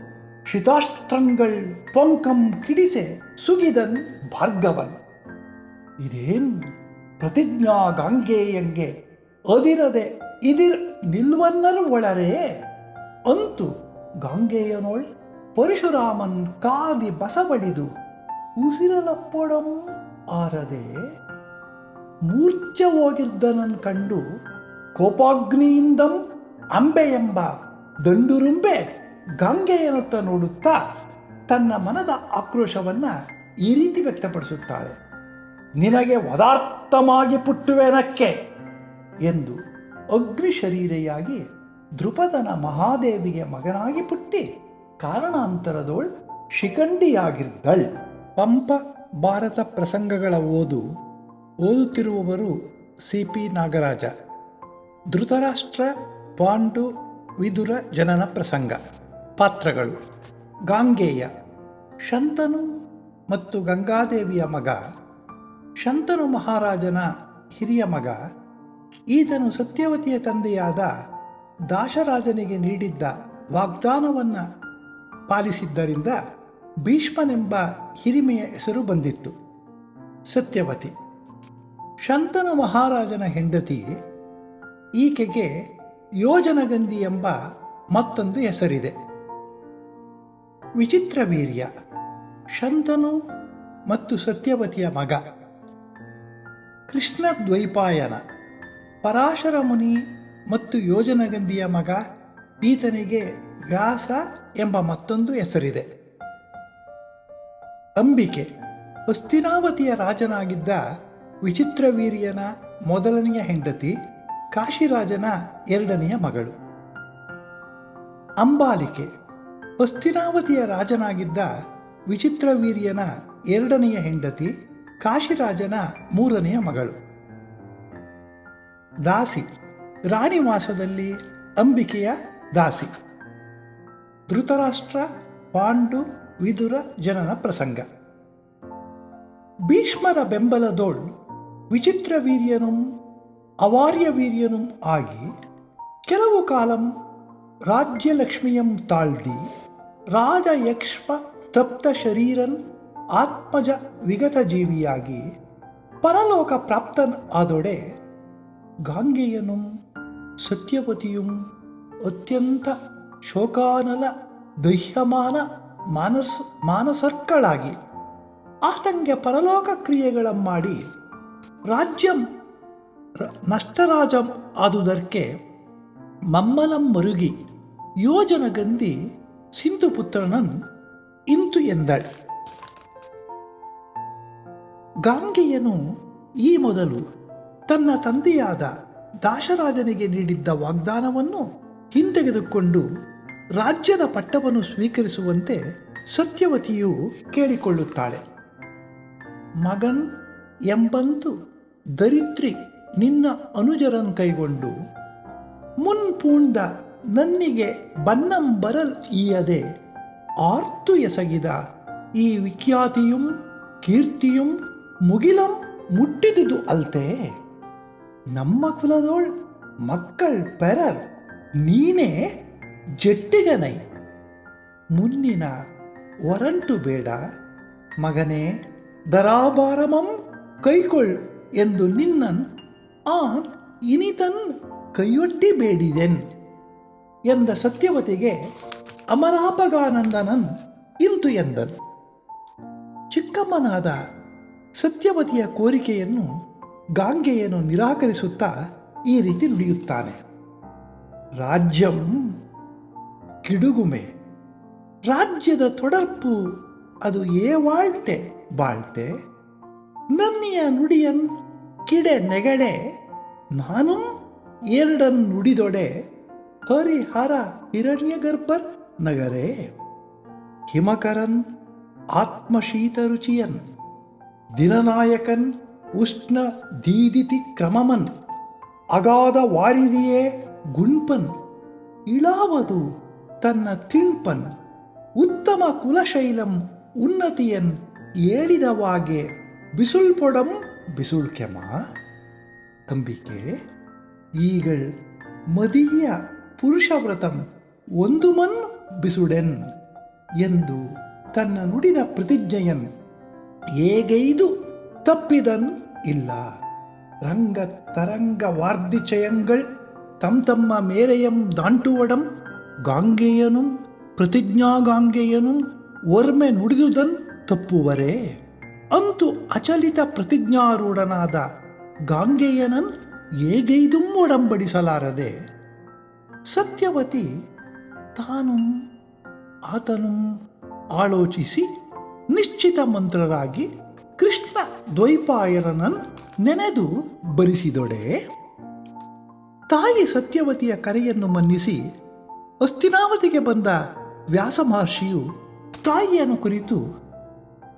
ಶಿತಾಸ್ತ್ರங்கள் ಪೊಂಕಂ ಕಿಡಿಸೆ ಸುಗಿದನ್ ಭಾರ್ಗವನ್. ಇದೇನ್ ಪ್ರತಿಜ್ಞಾ ಗಾಂಗೆಯಂಗೆ ಅದಿರದೆ ಇದಿರ್ ನಿಲ್ವನ್ನರ್ ಒಳರೇ ಅಂತು ಗಾಂಗೆಯನೋಳ್ ಪರಶುರಾಮನ್ ಕಾದಿ ಬಸವಳಿದು ಉಸಿರಲಪ್ಪೊಡಂ ಆರದೆ ಮೂರ್ಛೆ ಹೋಗಿರ್ದನನ್ ಕಂಡು ಕೋಪಾಗ್ನಿಯಿಂದಂ ಅಂಬೆ ಎಂಬ ದಂಡುರುಂಬೆ ಗಾಂಗೆಯನತ್ತ ನೋಡುತ್ತಾ ತನ್ನ ಮನದ ಆಕ್ರೋಶವನ್ನು ಈ ರೀತಿ ವ್ಯಕ್ತಪಡಿಸುತ್ತಾಳೆ. ನಿನಗೆ ವದಾರ್ಥಮಾಗಿ ಪುಟ್ಟುವೆನಕ್ಕೆ ಎಂದು ಅಗ್ನಿ ಶರೀರೆಯಾಗಿ ದೃಪದನ ಮಹಾದೇವಿಗೆ ಮಗನಾಗಿ ಪುಟ್ಟಿ ಕಾರಣಾಂತರದೋಳ್ ಶಿಖಂಡಿಯಾಗಿರ್ದಳ್. ಪಂಪ ಭಾರತ ಪ್ರಸಂಗಗಳ ಓದುತ್ತಿರುವವರು CP ನಾಗರಾಜ. ಧೃತರಾಷ್ಟ್ರ, ಪಾಂಡು, ವಿದುರ ಜನನ ಪ್ರಸಂಗ. ಪಾತ್ರಗಳು: ಗಾಂಗೆಯ ಶಂತನು ಮತ್ತು ಗಂಗಾದೇವಿಯ ಮಗ. ಶಂತನು ಮಹಾರಾಜನ ಹಿರಿಯ ಮಗ. ಈತನು ಸತ್ಯವತಿಯ ತಂದೆಯಾದ ದಾಶರಾಜನಿಗೆ ನೀಡಿದ್ದ ವಾಗ್ದಾನವನ್ನು ಪಾಲಿಸಿದ್ದರಿಂದ ಭೀಷ್ಮನೆಂಬ ಹಿರಿಮೆಯ ಹೆಸರು ಬಂದಿತ್ತು. ಸತ್ಯವತಿ ಶಂತನು ಮಹಾರಾಜನ ಹೆಂಡತಿ. ಈಕೆಗೆ ಯೋಜನಗಂಧಿ ಎಂಬ ಮತ್ತೊಂದು ಹೆಸರಿದೆ. ವಿಚಿತ್ರವೀರ್ಯ ಶಂತನು ಮತ್ತು ಸತ್ಯವತಿಯ ಮಗ. ಕೃಷ್ಣ ದ್ವೈಪಾಯನ ಪರಾಶರ ಮುನಿ ಮತ್ತು ಯೋಜನಗಂಧಿಯ ಮಗ. ಈತನಿಗೆ ವ್ಯಾಸ ಎಂಬ ಮತ್ತೊಂದು ಹೆಸರಿದೆ. ಅಂಬಿಕೆ ಹಸ್ತಿನಾವತಿಯ ರಾಜನಾಗಿದ್ದ ವಿಚಿತ್ರವೀರ್ಯನ ಮೊದಲನೆಯ ಹೆಂಡತಿ, ಕಾಶಿರಾಜನ ಎರಡನೆಯ ಮಗಳು. ಅಂಬಾಲಿಕೆ ಹಸ್ತಿನಾವತಿಯ ರಾಜನಾಗಿದ್ದ ವಿಚಿತ್ರವೀರ್ಯನ ಎರಡನೆಯ ಹೆಂಡತಿ, ಕಾಶಿರಾಜನ ಮೂರನೆಯ ಮಗಳು. ದಾಸಿ ರಾಣಿವಾಸದಲ್ಲಿ ಅಂಬಿಕೆಯ ದಾಸಿ. ಧೃತರಾಷ್ಟ್ರ, ಪಾಂಡು, ವಿದುರ ಜನನ ಪ್ರಸಂಗ. ಭೀಷ್ಮರ ಬೆಂಬಲದೋಳ್ ವಿಚಿತ್ರವೀರ್ಯನುಂ ಅವಾರ್ಯವೀರ್ಯನುಂ ಆಗಿ ಕೆಲವು ಕಾಲಂ ರಾಜ್ಯಲಕ್ಷ್ಮಿಯಂ ತಾಳ್ದಿ ರಾಜಯಕ್ಷ್ಮ ತಪ್ತ ಶರೀರನ್ ಆತ್ಮಜ ವಿಗತ ಜೀವಿಯಾಗಿ ಪರಲೋಕ ಪ್ರಾಪ್ತನ್ ಆದೊಡೆ ಗಾಂಗೆಯನುಂ ಸತ್ಯವತಿಯುಂ ಅತ್ಯಂತ ಶೋಕಾನಲ ದಹ್ಯಮಾನ ಮಾನಸರ್ಕಳಾಗಿ ಆತಂಗೆ ಪರಲೋಕ ಕ್ರಿಯೆಗಳಂ ಮಾಡಿ ರಾಜ್ಯಂ ನಷ್ಟರಾಜಂ ಆದುದರ್ಕೆ ಮಮ್ಮಲಂ ಮರುಗಿ ಯೋಜನಗಂಧಿ ಸಿಂಧುಪುತ್ರನನ್ ಇಂತು ಎಂದಳ್. ಗಾಂಗೆಯನು ಈ ಮೊದಲು ತನ್ನ ತಂದೆಯಾದ ದಾಶರಾಜನಿಗೆ ನೀಡಿದ್ದ ವಾಗ್ದಾನವನ್ನು ಹಿಂತೆಗೆದುಕೊಂಡು ರಾಜ್ಯದ ಪಟ್ಟವನ್ನು ಸ್ವೀಕರಿಸುವಂತೆ ಸತ್ಯವತಿಯು ಕೇಳಿಕೊಳ್ಳುತ್ತಾಳೆ. ಮಗನ್ ಎಂಬಂತು ದರಿದ್ರಿ ನಿನ್ನ ಅನುಜರನ್ ಕೈಗೊಂಡು ಮುನ್ಪೂಂಡ ನನ್ನಿಗೆ ಬನ್ನಂ ಬರಲ್ ಈಯದೆ ಆರ್ತು ಎಸಗಿದ ಈ ವಿಖ್ಯಾತಿಯುಂ ಕೀರ್ತಿಯುಂ ಮುಗಿಲಂ ಮುಟ್ಟಿದುದು ಅಲ್ತೆ. ನಮ್ಮ ಕುಲದೋಳ್ ಮಕ್ಕಳ್ ಪೆರರ್ ನೀನೇ ಜಟ್ಟಿಗನೈ. ಮುನ್ನಿನ ವರಂಟು ಬೇಡ ಮಗನೇ, ದರಾಭಾರಮಂ ಕೈಕೊಳ್ ಎಂದು ನಿನ್ನನ್ ಆನ್ ಇನಿತನ್ ಕೈಯೊಡ್ಡಿ ಬೇಡಿದೆನ್ ಎಂದ ಸತ್ಯವತಿಗೆ ಅಮರಾಪಗಾನಂದನನ್ ಇಂತು ಎಂದನು. ಚಿಕ್ಕಮ್ಮನಾದ ಸತ್ಯವತಿಯ ಕೋರಿಕೆಯನ್ನು ಗಾಂಗೆಯನು ನಿರಾಕರಿಸುತ್ತಾ ಈ ರೀತಿ ನುಡಿಯುತ್ತಾನೆ. ರಾಜ್ಯಂ ಕಿಡುಗುಮೆ ರಾಜ್ಯದ ತೊಡರ್ಪು ಅದು ಏವಾಳ್ತೆ ಬಾಳ್ತೆ. ನನ್ನಿಯ ನುಡಿಯನ್ ಕಿಡೆ ನೆಗಳೆ ನಾನು ಎರಡನ್ ನುಡಿದೊಡೆ ಹರಿಹರ ಹಿರಣ್ಯಗರ್ಭರ್ ನಗರೇ. ಹಿಮಕರನ್ ಆತ್ಮಶೀತರುಚಿಯನ್ ದಿನನಾಯಕನ್ ಉಷ್ಣ ದೀದಿತಿ ಕ್ರಮಮನ್ ಅಗಾಧ ವಾರಿದಿಯೇ ಗುಣ್ಪನ್ ಇಳಾವದು ತನ್ನ ತಿಣ್ಪನ್ ಉತ್ತಮ ಕುಲಶೈಲಂ ಉನ್ನತಿಯನ್ ಏಳಿದವಾಗೆ ಬಿಸುಳ್ಪೊಡಂ ಬಿಸುಳ್ಕೆಮ. ಅಂಬಿಕೆ ಈಗಳ್ ಮದೀಯ ಪುರುಷವ್ರತಂ ಒಂದು ಮನ್ ಬಿಸುಡೆನ್ ಎಂದು ತನ್ನ ನುಡಿದ ಪ್ರತಿಜ್ಞೆಯನ್ ಏಗೈದು ತಪ್ಪಿದನ್ ಇಲ್ಲ. ರಂಗ ತರಂಗ ವಾರ್ಧಿಚಯಂಗಳ್ ತಮ್ಮ ಮೇರೆಯಂ ದಾಂಟುವಡಂ ಗಾಂಗೆಯನುಂ ಪ್ರತಿಜ್ಞಾಗಾಂಗೆಯನುಂ ಒರ್ಮೆ ನುಡಿದುದನ್ ತಪ್ಪುವರೇ. ಅಂತೂ ಅಚಲಿತ ಪ್ರತಿಜ್ಞಾರೂಢನಾದ ಗಾಂಗೆಯನನ್ ಏಗೈದುಂ ಒಡಂಬಡಿಸಲಾರದೆ ಸತ್ಯವತಿ ತಾನು ಆತನು ಆಲೋಚಿಸಿ ನಿಶ್ಚಿತ ಮಂತ್ರರಾಗಿ ಕೃಷ್ಣ ದ್ವೈಪಾಯನನ್ ನೆನೆದು ಬರಿಸಿದೊಡೆ. ತಾಯಿ ಸತ್ಯವತಿಯ ಕರೆಯನ್ನು ಮನ್ನಿಸಿ ಹಸ್ತಿನಾವತಿಗೆ ಬಂದ ವ್ಯಾಸ ಮಹರ್ಷಿಯು ತಾಯಿಯನ್ನು ಕುರಿತು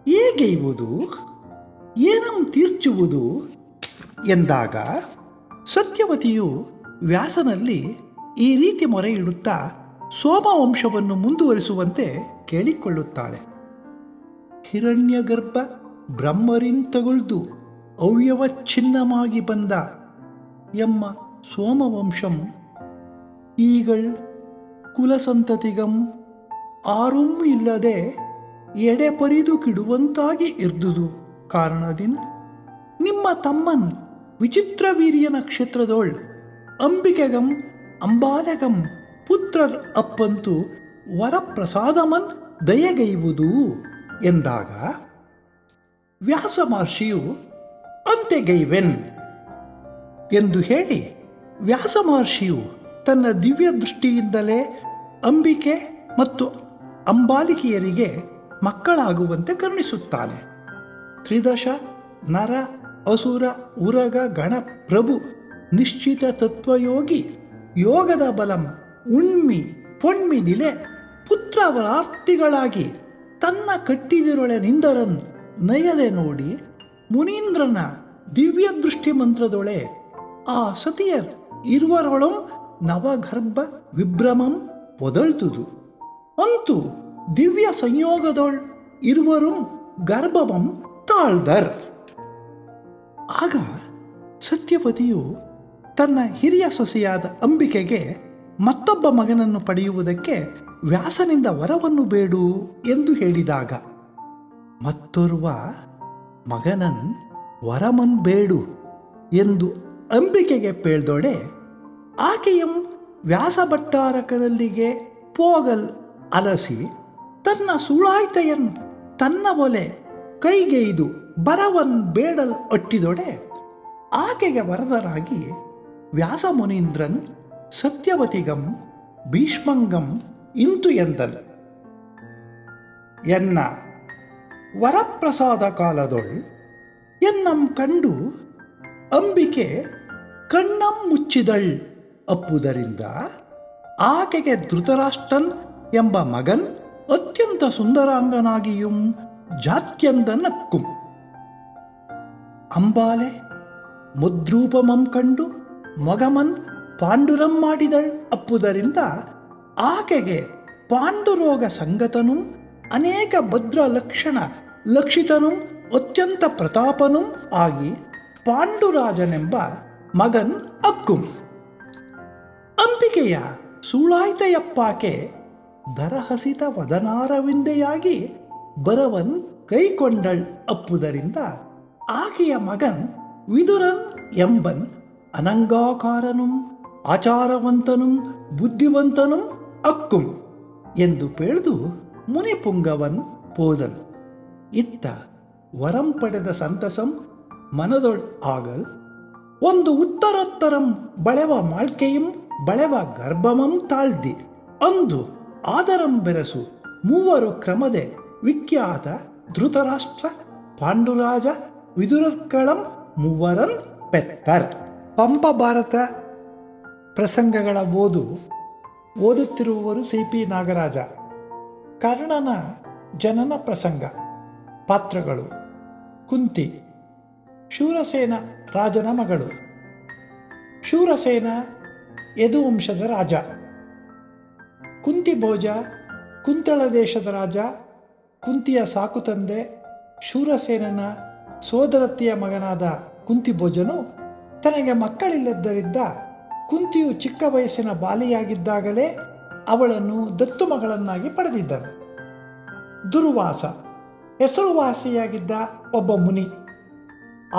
ಹೇಗೈವುದು ಏನಂ ತೀರ್ಚುವುದು ಎಂದಾಗ ಸತ್ಯವತಿಯು ವ್ಯಾಸನಲ್ಲಿ ಈ ರೀತಿ ಮೊರೆ ಇಡುತ್ತಾ ಸೋಮವಂಶವನ್ನು ಮುಂದುವರಿಸುವಂತೆ ಕೇಳಿಕೊಳ್ಳುತ್ತಾಳೆ. ಹಿರಣ್ಯಗರ್ಭ ಬ್ರಹ್ಮರಿಂತಗೊಳ್ದು ಅವ್ಯವಚ್ಛಿನ್ನವಾಗಿ ಬಂದ ಎಮ್ಮ ಸೋಮವಂಶಂ ಈಗಳ್ ಕುಲಸಂತತಿಗಂ ಆರುಂ ಇಲ್ಲದೆ ಎಡೆಪರಿದು ಕಿಡುವಂತಾಗಿ ಇರ್ದುದು ಕಾರಣದಿನ್ ನಿಮ್ಮ ತಮ್ಮನ್ ವಿಚಿತ್ರವೀರ್ಯನ ಕ್ಷೇತ್ರದೋಳ್ ಅಂಬಿಕೆಗಂ ಅಂಬಾಲಗಂ ಪುತ್ರರ್ ಅಪ್ಪಂತು ವರಪ್ರಸಾದಮನ್ ದಯೆಗೈವುದು ಎಂದಾಗ ವ್ಯಾಸ ಮಹರ್ಷಿಯು ಅಂತೆಗೈವೆನ್ ಎಂದು ಹೇಳಿ ವ್ಯಾಸ ಮಹರ್ಷಿಯು ತನ್ನ ದಿವ್ಯ ದೃಷ್ಟಿಯಿಂದಲೇ ಅಂಬಿಕೆ ಮತ್ತು ಅಂಬಾಲಿಕೆಯರಿಗೆ ಮಕ್ಕಳಾಗುವಂತೆ ಕರುಣಿಸುತ್ತಾನೆ. ತ್ರಿದಶ ನರ ಅಸುರ ಉರಗ ಗಣ ಪ್ರಭು ನಿಶ್ಚಿತ ತತ್ವಯೋಗಿ ಯೋಗದ ಬಲಂ ಉಣ್ಮಿ ಪೊಣ್ಮಿ ನಿಲೆ ಪುತ್ರವರಾರ್ತಿಗಳಾಗಿ ತನ್ನ ಕಟ್ಟಿದಿರೊಳೆ ನಿಂದರನ್ ನಯದೆ ನೋಡಿ ಮುನೀಂದ್ರನ ದಿವ್ಯ ದೃಷ್ಟಿ ಮಂತ್ರದೊಳೆ ಆ ಸತಿಯರ್ ಇರುವರೊಳಂ ನವಗರ್ಭ ವಿಭ್ರಮಂ ಪೊದಳ್ತುದು ಅಂತೂ ದಿವ್ಯ ಸಂಯೋಗದೊಳ್ ಇರುವರುಂ ಗರ್ಭವಂ ತಾಳ್ದರ್. ಆಗ ಸತ್ಯವತಿಯು ತನ್ನ ಹಿರಿಯ ಸೊಸೆಯಾದ ಅಂಬಿಕೆಗೆ ಮತ್ತೊಬ್ಬ ಮಗನನ್ನು ಪಡೆಯುವುದಕ್ಕೆ ವ್ಯಾಸನಿಂದ ವರವನ್ನು ಬೇಡು ಎಂದು ಹೇಳಿದಾಗ ಮತ್ತೋರ್ವ ಮಗನನ್ ವರಮನ್ ಬೇಡು ಎಂದು ಅಂಬಿಕೆಗೆ ಪೇಳ್ದೊಡೆ ಆಕೆಯಂ ವ್ಯಾಸ ಭಟ್ಟಾರಕರಲ್ಲಿಗೆ ಪೋಗಲ್ ಅಲಸಿ ತನ್ನ ಸುಳಾಯ್ತೆಯನ್ ತನ್ನ ಒಲೆ ಕೈಗೆಯ್ದು ಬರವನ್ ಬೇಡಲ್ ಒಟ್ಟಿದೊಡೆ ಆಕೆಗೆ ವರದರಾಗಿ ವ್ಯಾಸ ಮುನೀಂದ್ರನ್ ಸತ್ಯವತಿಗಂ ಭೀಷ್ಮಂಗಂ ಇಂತು ಎಂದನು. ಎನ್ನ ವರಪ್ರಸಾದ ಕಾಲದೊಳ್ ಎನ್ನಂ ಕಂಡು ಅಂಬಿಕೆ ಕಣ್ಣಂ ಮುಚ್ಚಿದಳ್ ಅಪ್ಪುದರಿಂದ ಆಕೆಗೆ ಧೃತರಾಷ್ಟ್ರನ್ ಎಂಬ ಮಗನ್ ಅತ್ಯಂತ ಸುಂದರಾಂಗನಾಗಿಯುಂ ಜಾತ್ಯಂದ ನಕ್ಕುಂ. ಅಂಬಾಲೆ ಮುದ್ರೂಪಮಂ ಕಂಡು ಮಗಮನ್ ಪಾಂಡುರಂ ಮಾಡಿದಳ್ ಅಪ್ಪುದರಿಂದ ಆಕೆಗೆ ಪಾಂಡುರೋಗ ಸಂಗತನು ಅನೇಕ ಭದ್ರ ಲಕ್ಷಣ ಲಕ್ಷಿತನು ಅತ್ಯಂತ ಪ್ರತಾಪನೂ ಆಗಿ ಪಾಂಡುರಾಜನೆಂಬ ಮಗನ್ ಅಕ್ಕುಂ. ಅಂಬಿಕೆಯ ಸೂಳಾಯ್ತೆಯಪ್ಪಾಕೆ ದರಹಸಿತ ವದನಾರವಿಂದೆಯಾಗಿ ಬರವನ್ ಕೈಕೊಂಡಳ್ ಅಪ್ಪುದರಿಂದ ಆಕೆಯ ಮಗನ್ ವಿದುರನ್ ಎಂಬನ್ ಅನಂಗಾಕಾರನು ಆಚಾರವಂತನು ಬುದ್ಧಿವಂತನು ಅಕ್ಕುಂ ಎಂದು ಪೇಳ್ದು ಮುನಿಪುಂಗವನ್ ಪೋದನ್. ಇತ್ತ ವರಂ ಪಡೆದ ಸಂತಸಂ ಮನದೊಳ್ ಆಗಲ್ ಒಂದು ಉತ್ತರೋತ್ತರಂ ಬಳೆವ ಮಾಳ್ಕೆಯಂ ಬಳೆವ ಗರ್ಭಮಂ ತಾಳ್ದಿ ಅಂದು ಆದರಂ ಬೆರಸು ಮೂವರು ಕ್ರಮದೆ ವಿಖ್ಯಾತ ಧೃತರಾಷ್ಟ್ರ ಪಾಂಡುರಾಜ ವಿದುರರ್ಕಳಂ ಮೂವರನ್ ಪೆತ್ತರ್. ಪಂಪ ಭಾರತ ಪ್ರಸಂಗಗಳ ಓದುತ್ತಿರುವವರು CP ನಾಗರಾಜ. ಕರ್ಣನ ಜನನ ಪ್ರಸಂಗ. ಪಾತ್ರಗಳು: ಕುಂತಿ, ಶೂರಸೇನ ರಾಜನ ಮಗಳು. ಶೂರಸೇನ ಯದುವಂಶದ ರಾಜ. ಕುಂತಿಭೋಜ ಕುಂತಳ ದೇಶದ ರಾಜ. ಕುಂತಿಯ ಸಾಕುತಂದೆ ಶೂರಸೇನನ ಸೋದರತಿಯ ಮಗನಾದ ಕುಂತಿಭೋಜನು ತನಗೆ ಮಕ್ಕಳಿಲ್ಲದ್ದರಿಂದ ಕುಂತಿಯು ಚಿಕ್ಕ ವಯಸ್ಸಿನ ಬಾಲಿಯಾಗಿದ್ದಾಗಲೇ ಅವಳನ್ನು ದತ್ತು ಮಗಳನ್ನಾಗಿ ಪಡೆದಿದ್ದನು. ದುರ್ವಾಸ ಹೆಸರುವಾಸಿಯಾಗಿದ್ದ ಒಬ್ಬ ಮುನಿ.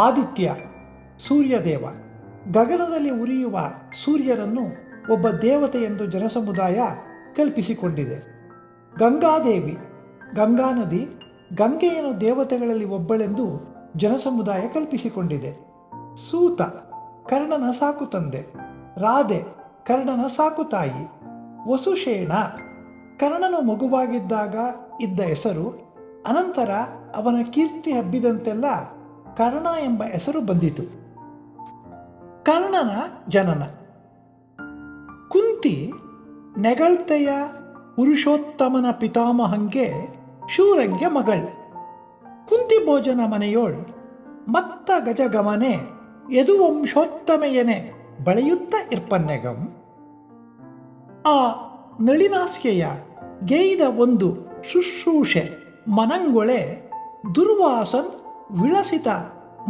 ಆದಿತ್ಯ ಸೂರ್ಯದೇವ. ಗಗನದಲ್ಲಿ ಉರಿಯುವ ಸೂರ್ಯನನ್ನು ಒಬ್ಬ ದೇವತೆ ಎಂದು ಜನಸಮುದಾಯ ಕಲ್ಪಿಸಿಕೊಂಡಿದೆ. ಗಂಗಾದೇವಿ ಗಂಗಾ ನದಿ ಗಂಗೆಯನ್ನು ದೇವತೆಗಳಲ್ಲಿ ಒಬ್ಬಳೆಂದು ಜನಸಮುದಾಯ ಕಲ್ಪಿಸಿಕೊಂಡಿದೆ. ಸೂತ ಕರ್ಣನ ಸಾಕುತಂದೆ. ರಾಧೆ ಕರ್ಣನ ಸಾಕುತಾಯಿ. ವಸುಷೇಣ ಕರ್ಣನು ಮಗುವಾಗಿದ್ದಾಗ ಇದ್ದ ಹೆಸರು. ಅನಂತರ ಅವನ ಕೀರ್ತಿ ಹಬ್ಬಿದಂತೆಲ್ಲ ಕರ್ಣ ಎಂಬ ಹೆಸರು ಬಂದಿತು. ಕರ್ಣನ ಜನನ. ಕುಂತಿ ನೆಗಳ್ತೆಯ ಪುರುಷೋತ್ತಮನ ಪಿತಾಮಹಂಗೆ ಶೂರಂಗೆ ಮಗಳ್. ಕುಂತಿಭೋಜನ ಮನೆಯೋಳ್ ಮತ್ತ ಗಜಗಮನೆ ಯದುವಂಶೋತ್ತಮೆಯನೆ ಬಳೆಯುತ್ತ ಇರ್ಪನ್ನೆಗಂ. ಆ ನಳಿನಾಸ್ಕೆಯ ಗೇಯ್ದ ಒಂದು ಶುಶ್ರೂಷೆ ಮನಂಗೊಳೆ ದುರ್ವಾಸನ್ ವಿಳಸಿತ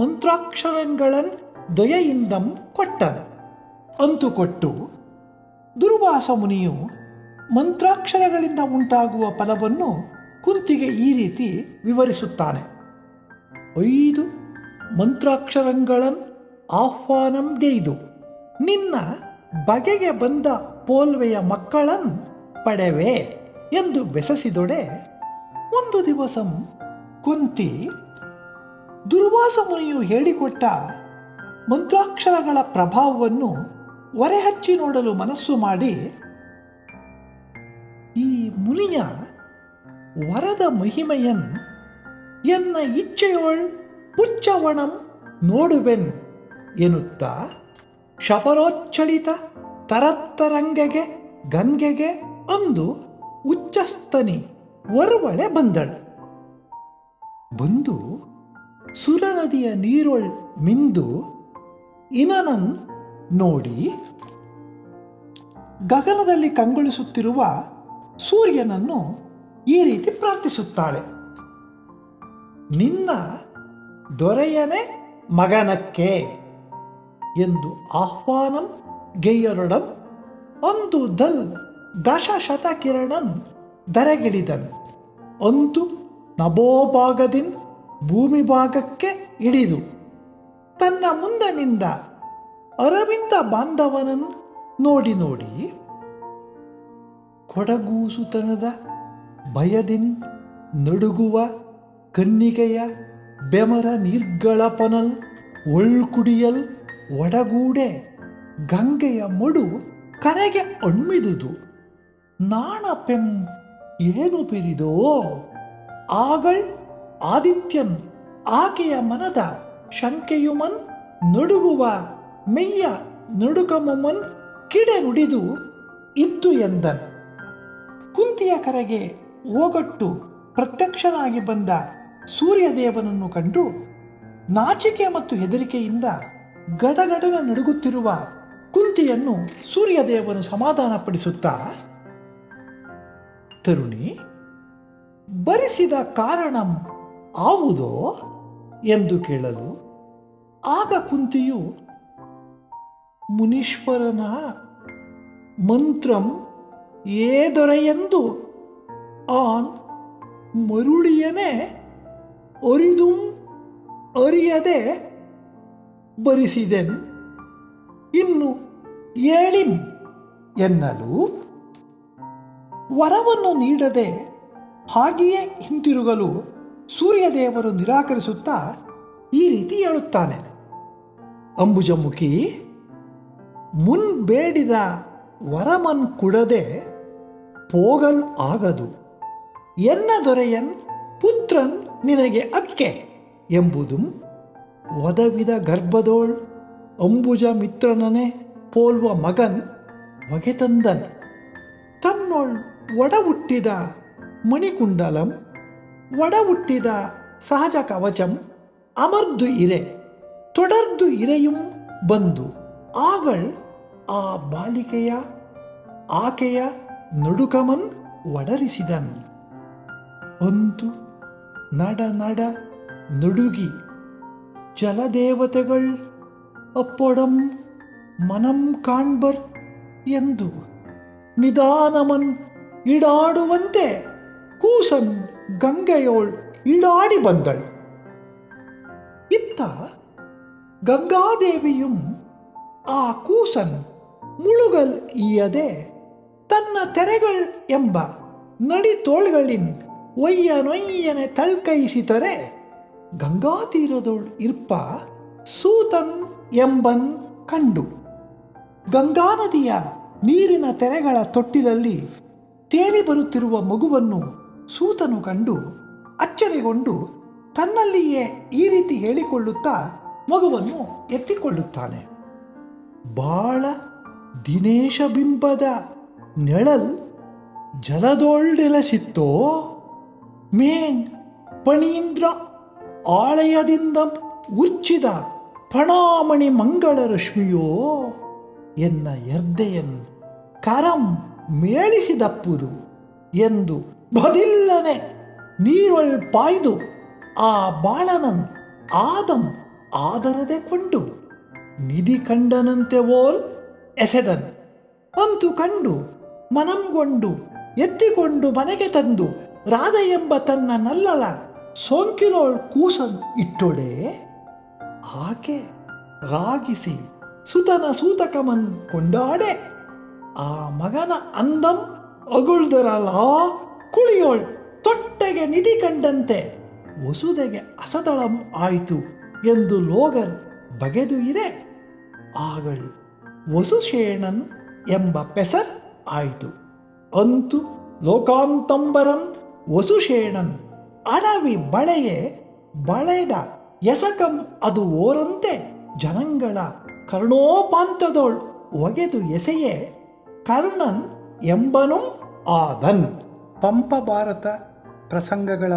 ಮಂತ್ರಾಕ್ಷರಗಳನ್ ದೊಯೆಯಿಂದಂ ಕೊಟ್ಟನ್. ಅಂತು ಕೊಟ್ಟು ದುರ್ವಾಸ ಮುನಿಯು ಮಂತ್ರಾಕ್ಷರಗಳಿಂದ ಉಂಟಾಗುವ ಫಲವನ್ನು ಕುಂತಿಗೆ ಈ ರೀತಿ ವಿವರಿಸುತ್ತಾನೆ. 5 ಮಂತ್ರಾಕ್ಷರಗಳನ್ ಆಹ್ವಾನಂ ಗೈದು ನಿನ್ನ ಬಗೆಗೆ ಬಂದ ಪೋಲ್ವೆಯ ಮಕ್ಕಳನ್ ಪಡೆವೆ ಎಂದು ಬೆಸಸಿದೊಡೆ ಒಂದು ದಿವಸಂ ಕುಂತಿ ದುರ್ವಾಸ ಮುನಿಯು ಹೇಳಿಕೊಟ್ಟ ಮಂತ್ರಾಕ್ಷರಗಳ ಪ್ರಭಾವವನ್ನು ಹೊರೆಹಚ್ಚಿ ನೋಡಲು ಮನಸ್ಸು ಮಾಡಿ ಈ ಮುನಿಯ ವರದ ಮಹಿಮೆಯನ್ ಎನ್ನ ಇಚ್ಛೆಯೋಳ್ ಪುಚ್ಚವಣಂ ನೋಡುವೆನ್ ಎನ್ನುತ್ತಾ ಶಪರೋಚ್ಚಳಿತ ತರತ್ತರಂಗೆಗೆ ಗಂಗೆಗೆ ಅಂದು ಉಚ್ಚಸ್ತನಿ ಒರ್ವಳೆ ಬಂದಳು. ಬಂದು ಸುರನದಿಯ ನೀರೊಳ್ ಮಿಂದು ಇನನನ್ ನೋಡಿ ಗಗನದಲ್ಲಿ ಕಂಗೊಳಿಸುತ್ತಿರುವ ಸೂರ್ಯನನ್ನು ಈ ರೀತಿ ಪ್ರಾರ್ಥಿಸುತ್ತಾಳೆ. ನಿನ್ನ ದೊರೆಯನೆ ಮಗನಕ್ಕೆ ಎಂದು ಆಹ್ವಾನಂ ಗೆಯ್ಯರೊಡಂ ಅಂದು ದಲ್ ದಶಶತ ಕಿರಣನ್ ದರೆಗಿಳಿದನ್ ಅಂತು ನಭೋಭಾಗದಿನ್ ಭೂಮಿ ಭಾಗಕ್ಕೆ ಇಳಿದು ತನ್ನ ಮುಂದನಿಂದ ಅರವಿಂದ ಬಾಂಧವನನ್ ನೋಡಿ ನೋಡಿ ಕೊಡಗೂಸುತನದ ಭಯದಿನ್ ನಡುಗುವ ಕನ್ನಿಗೆಯ ಬೆಮರ ನೀರ್ಗಳಪನಲ್ ಒಳ್ಕುಡಿಯಲ್ ಒಡಗೂಡೆ ಗಂಗೆಯ ಮಡು ಕರೆಗೆ ಅಣ್ಮಿದುದು ನಾಣಪೆಂ ಏನು ಪಿರಿದೋ ಆಗಳ್ ಆದಿತ್ಯನ್ ಆಕೆಯ ಮನದ ಶಂಕೆಯುಮನ್ ನಡುಗುವ ಮೆಯ್ಯ ನಡುಕಮೊಮ್ಮನ್ ಕಿಡೆ ನುಡಿದು ಇದ್ದು ಎಂದನ್. ಕುಂತಿಯ ಕರೆಗೆ ಓಗಟ್ಟು ಪ್ರತ್ಯಕ್ಷನಾಗಿ ಬಂದ ಸೂರ್ಯದೇವನನ್ನು ಕಂಡು ನಾಚಿಕೆ ಮತ್ತು ಹೆದರಿಕೆಯಿಂದ ಗಡಗಡನ ನಡುಗುತ್ತಿರುವ ಕುಂತಿಯನ್ನು ಸೂರ್ಯದೇವನು ಸಮಾಧಾನಪಡಿಸುತ್ತಾ, ತರುಣಿ, ಬರಿಸಿದ ಕಾರಣಂ ಆವುದೋ ಎಂದು ಕೇಳಲು ಆಗ ಕುಂತಿಯು ಮುನೀಶ್ವರನ ಮಂತ್ರಂ ಏದೊರೆಯೆಂದು ಆನ್ ಮರುಳಿಯನೆ ಅರಿದುಂ ಅರಿಯದೆ ಬರಿಸಿದೆನ್ ಇನ್ನು ಏಳಿಂ ಎನ್ನಲು ವರವನ್ನು ನೀಡದೆ ಹಾಗೆಯೇ ಹಿಂತಿರುಗಲು ಸೂರ್ಯದೇವರು ನಿರಾಕರಿಸುತ್ತಾ ಈ ರೀತಿ ಹೇಳುತ್ತಾನೆ. ಅಂಬುಜಮುಖಿ, ಮುನ್ ಬೇಡಿದ ವರಮನ್ ಕುಡದೆ ಪೋಗಲ್ ಆಗದು ಎನ್ನ ದೊರೆಯನ್ ಪುತ್ರನ್ ನಿನಗೆ ಅಕ್ಕೆ ಎಂಬುದು ಒದವಿದ ಗರ್ಭದೋಳ್ ಅಂಬುಜ ಮಿತ್ರನನೆ ಪೋಲ್ವ ಮಗನ್ ವಗೆತಂದನ್ ತನ್ನೊಳ್ ಒಡ ಹುಟ್ಟಿದ ಮಣಿಕುಂಡಲಂ ಒಡ ಹುಟ್ಟಿದ ಸಹಜ ಕವಚಂ ಅಮರ್ದು ಇರೆ ತೊಡರ್ದು ಇರೆಯುಂ ಬಂದು ಆಗಳ್ ಆ ಬಾಲಿಕೆಯ ಆಕೆಯ ನಡುಕಮನ್ ಒಡರಿಸಿದನ್ ಅಂತು ನಡ ನಡ ನಡುಗಿ ಜಲದೇವತೆಗಳ್ ಅಪ್ಪೊಡಂ ಮನಂ ಕಾಣ್ಬರ್ ಎಂದು ನಿಧಾನಮನ್ ಇಡಾಡುವಂತೆ ಕೂಸನ್ ಗಂಗೆಯೋಳ್ ಇಡಾಡಿ ಬಂದಳು. ಇತ್ತ ಗಂಗಾದೇವಿಯುಂ ಆ ಕೂಸನ್ ಮುಳುಗಲ್ ಈಯದೆ ತನ್ನ ತೆರೆಗಳ್ ಎಂಬ ನಡಿ ತೋಳ್ಗಳಿನ್ ಒಯ್ಯ ನೊಯ್ಯನೆ ತಳ್ಕೈಸಿತರೆ ಗಂಗಾತೀರದೊಳ್ ಇರ್ಪ ಸೂತನ್ ಎಂಬನ್ ಕಂಡು ಗಂಗಾ ನದಿಯ ನೀರಿನ ತೆರೆಗಳ ತೊಟ್ಟಿಲಲ್ಲಿ ತೇಲಿ ಬರುತ್ತಿರುವ ಮಗುವನ್ನು ಸೂತನು ಕಂಡು ಅಚ್ಚರಿಗೊಂಡು ತನ್ನಲ್ಲಿಯೇ ಈ ರೀತಿ ಹೇಳಿಕೊಳ್ಳುತ್ತಾ ಮಗುವನ್ನು ಎತ್ತಿಕೊಳ್ಳುತ್ತಾನೆ. ಬಾಳ ದಿನೇಶ ಬಿಂಬದ ನೆಳಲ್ ಜಲದೊಳ್ಳೆಲಸಿತ್ತೋ ಮೇನ್ ಪಣೀಂದ್ರ ಆಳಯದಿಂದ ಉಚ್ಚಿದ ಫಣಾಮಣಿ ಮಂಗಳ ರಶ್ಮಿಯೋ ಎನ್ನ ಎರ್ದೆಯನ್ ಕರಂ ಮೇಳಿಸಿದಪ್ಪುದು ಎಂದು ಬದಿಲ್ಲನೆ ನೀರೊಳ್ ಪಾಯ್ದು ಆ ಬಾಳನನ್ ಆದಂ ಆದರದೆ ಕೊಂಡು ನಿಧಿ ಕಂಡನಂತೆ ಓಲ್ ಎಸೆದನ್ ಅಂತು ಕಂಡು ಮನಂಗೊಂಡು ಎತ್ತಿಕೊಂಡು ಮನೆಗೆ ತಂದು ರಾಧ ಎಂಬ ತನ್ನ ನಲ್ಲಲ ಸೋಂಕಿಲೋಳ್ ಕೂಸನ್ ಇಟ್ಟೊಡೆ ಆಕೆ ರಾಗಿಸಿ ಸುತನ ಸೂತಕಮನ್ ಕೊಂಡಾಡೆ ಆ ಮಗನ ಅಂದಂ ಅಗುಳ್ದರಲ್ಲ ಕುಳಿಯೋಳ್ ತೊಟ್ಟೆಗೆ ನಿಧಿ ಕಂಡಂತೆ ವಸುದೆಗೆ ಅಸದಳಂ ಆಯಿತು ಎಂದು ಲೋಗರ್ ಬಗೆದು ಇರೆ ಆಗಳ್ ವಸುಶೇಣನ್ ಎಂಬ ಪೆಸರ್ ಆಯಿತು. ಅಂತು ಲೋಕಾಂತಂಬರಂ ವಸುಶೇಣನ್ ಅಡವಿ ಬಳೆಯೇ ಬಳೆದ ಎಸಕಂ ಅದು ಓರಂತೆ ಜನಗಳ ಕರ್ಣೋಪಾಂತದೋಳ್ ಒಗೆದು ಎಸೆಯೇ ಕರ್ಣನ್ ಎಂಬನು ಆದನ್. ಪಂಪ ಭಾರತ ಪ್ರಸಂಗಗಳ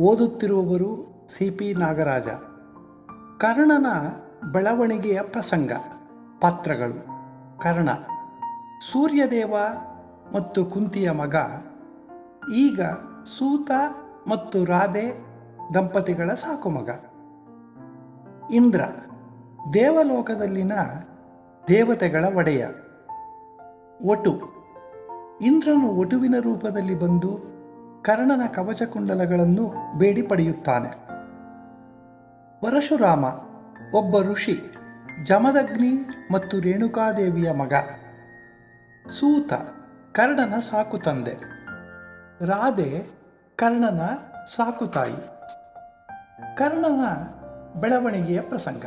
ಓದುತ್ತಿರುವವರು CP ನಾಗರಾಜ. ಕರ್ಣನ ಬೆಳವಣಿಗೆಯ ಪ್ರಸಂಗ. ಪಾತ್ರಗಳು: ಕರ್ಣ ಸೂರ್ಯದೇವ ಮತ್ತು ಕುಂತಿಯ ಮಗ, ಈಗ ಸೂತ ಮತ್ತು ರಾಧೆ ದಂಪತಿಗಳ ಸಾಕುಮಗ. ಇಂದ್ರ ದೇವಲೋಕದಲ್ಲಿನ ದೇವತೆಗಳ ಒಡೆಯ. ವಟು ಇಂದ್ರನು ವಟುವಿನ ರೂಪದಲ್ಲಿ ಬಂದು ಕರ್ಣನ ಕವಚಕುಂಡಲಗಳನ್ನು ಬೇಡಿ ಪಡೆಯುತ್ತಾನೆ. ಪರಶುರಾಮ ಒಬ್ಬ ಋಷಿ, ಜಮದಗ್ನಿ ಮತ್ತು ರೇಣುಕಾದೇವಿಯ ಮಗ. ಸೂತ ಕರ್ಣನ ಸಾಕುತಂದೆ. ರಾಧೆ ಕರ್ಣನ ಸಾಕುತಾಯಿ. ಕರ್ಣನ ಬೆಳವಣಿಗೆಯ ಪ್ರಸಂಗ.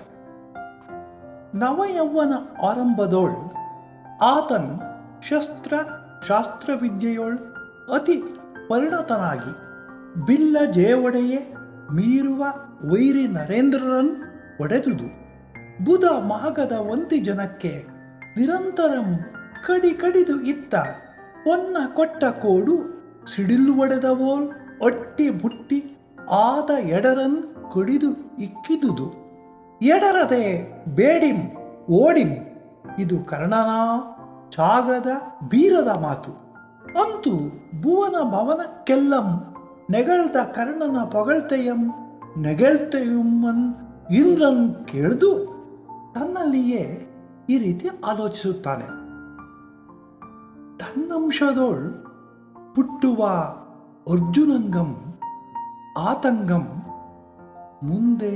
ನವಯೌವನ ಆರಂಭದೋಳ್ ಆತನ್ ಶಾಸ್ತ್ರವಿದ್ಯೆಯೋಳ್ ಅತಿ ಪರಿಣತನಾಗಿ ಬಿಲ್ಲ ಜೇವೊಡೆಯೇ ಮೀರುವ ವೈರಿ ನರೇಂದ್ರರನ್ ಒಡೆದುದು ಬುಧ ಮಾಗದ ಒಂತಿ ಜನಕ್ಕೆ ನಿರಂತರಂ ಕಡಿದು ಇತ್ತ ಪೊನ್ನ ಕೊಟ್ಟ ಕೋಡು ಸಿಡಿಲು ಒಡೆದವೋಲ್ ಒಟ್ಟಿ ಮುಟ್ಟಿ ಆದ ಎಡರನ್ ಕಡಿದು ಇಕ್ಕಿದುದು ಎಡರದೆ ಬೇಡಿಂ ಓಡಿಂ. ಇದು ಕರ್ಣನ ಚಾಗದ ಬೀರದ ಮಾತು. ಅಂತೂ ಭುವನ ಭವನಕ್ಕೆಲ್ಲಂ ನೆಗಳ್ದ ಕರ್ಣನ ಪೊಗಳ್ತೆಯಂ ನೆಗಳ್ತೆಯುಮ್ಮನ್ ಇಂದ್ರನ್ ಕೇಳ್ದು ತನ್ನಲ್ಲಿಯೇ ಈ ರೀತಿ ಆಲೋಚಿಸುತ್ತಾನೆ. ತನ್ನಂಶದೋಳ್ ಪುಟ್ಟುವ ಅರ್ಜುನಂಗಂ ಆತಂಗಂ ಮುಂದೆ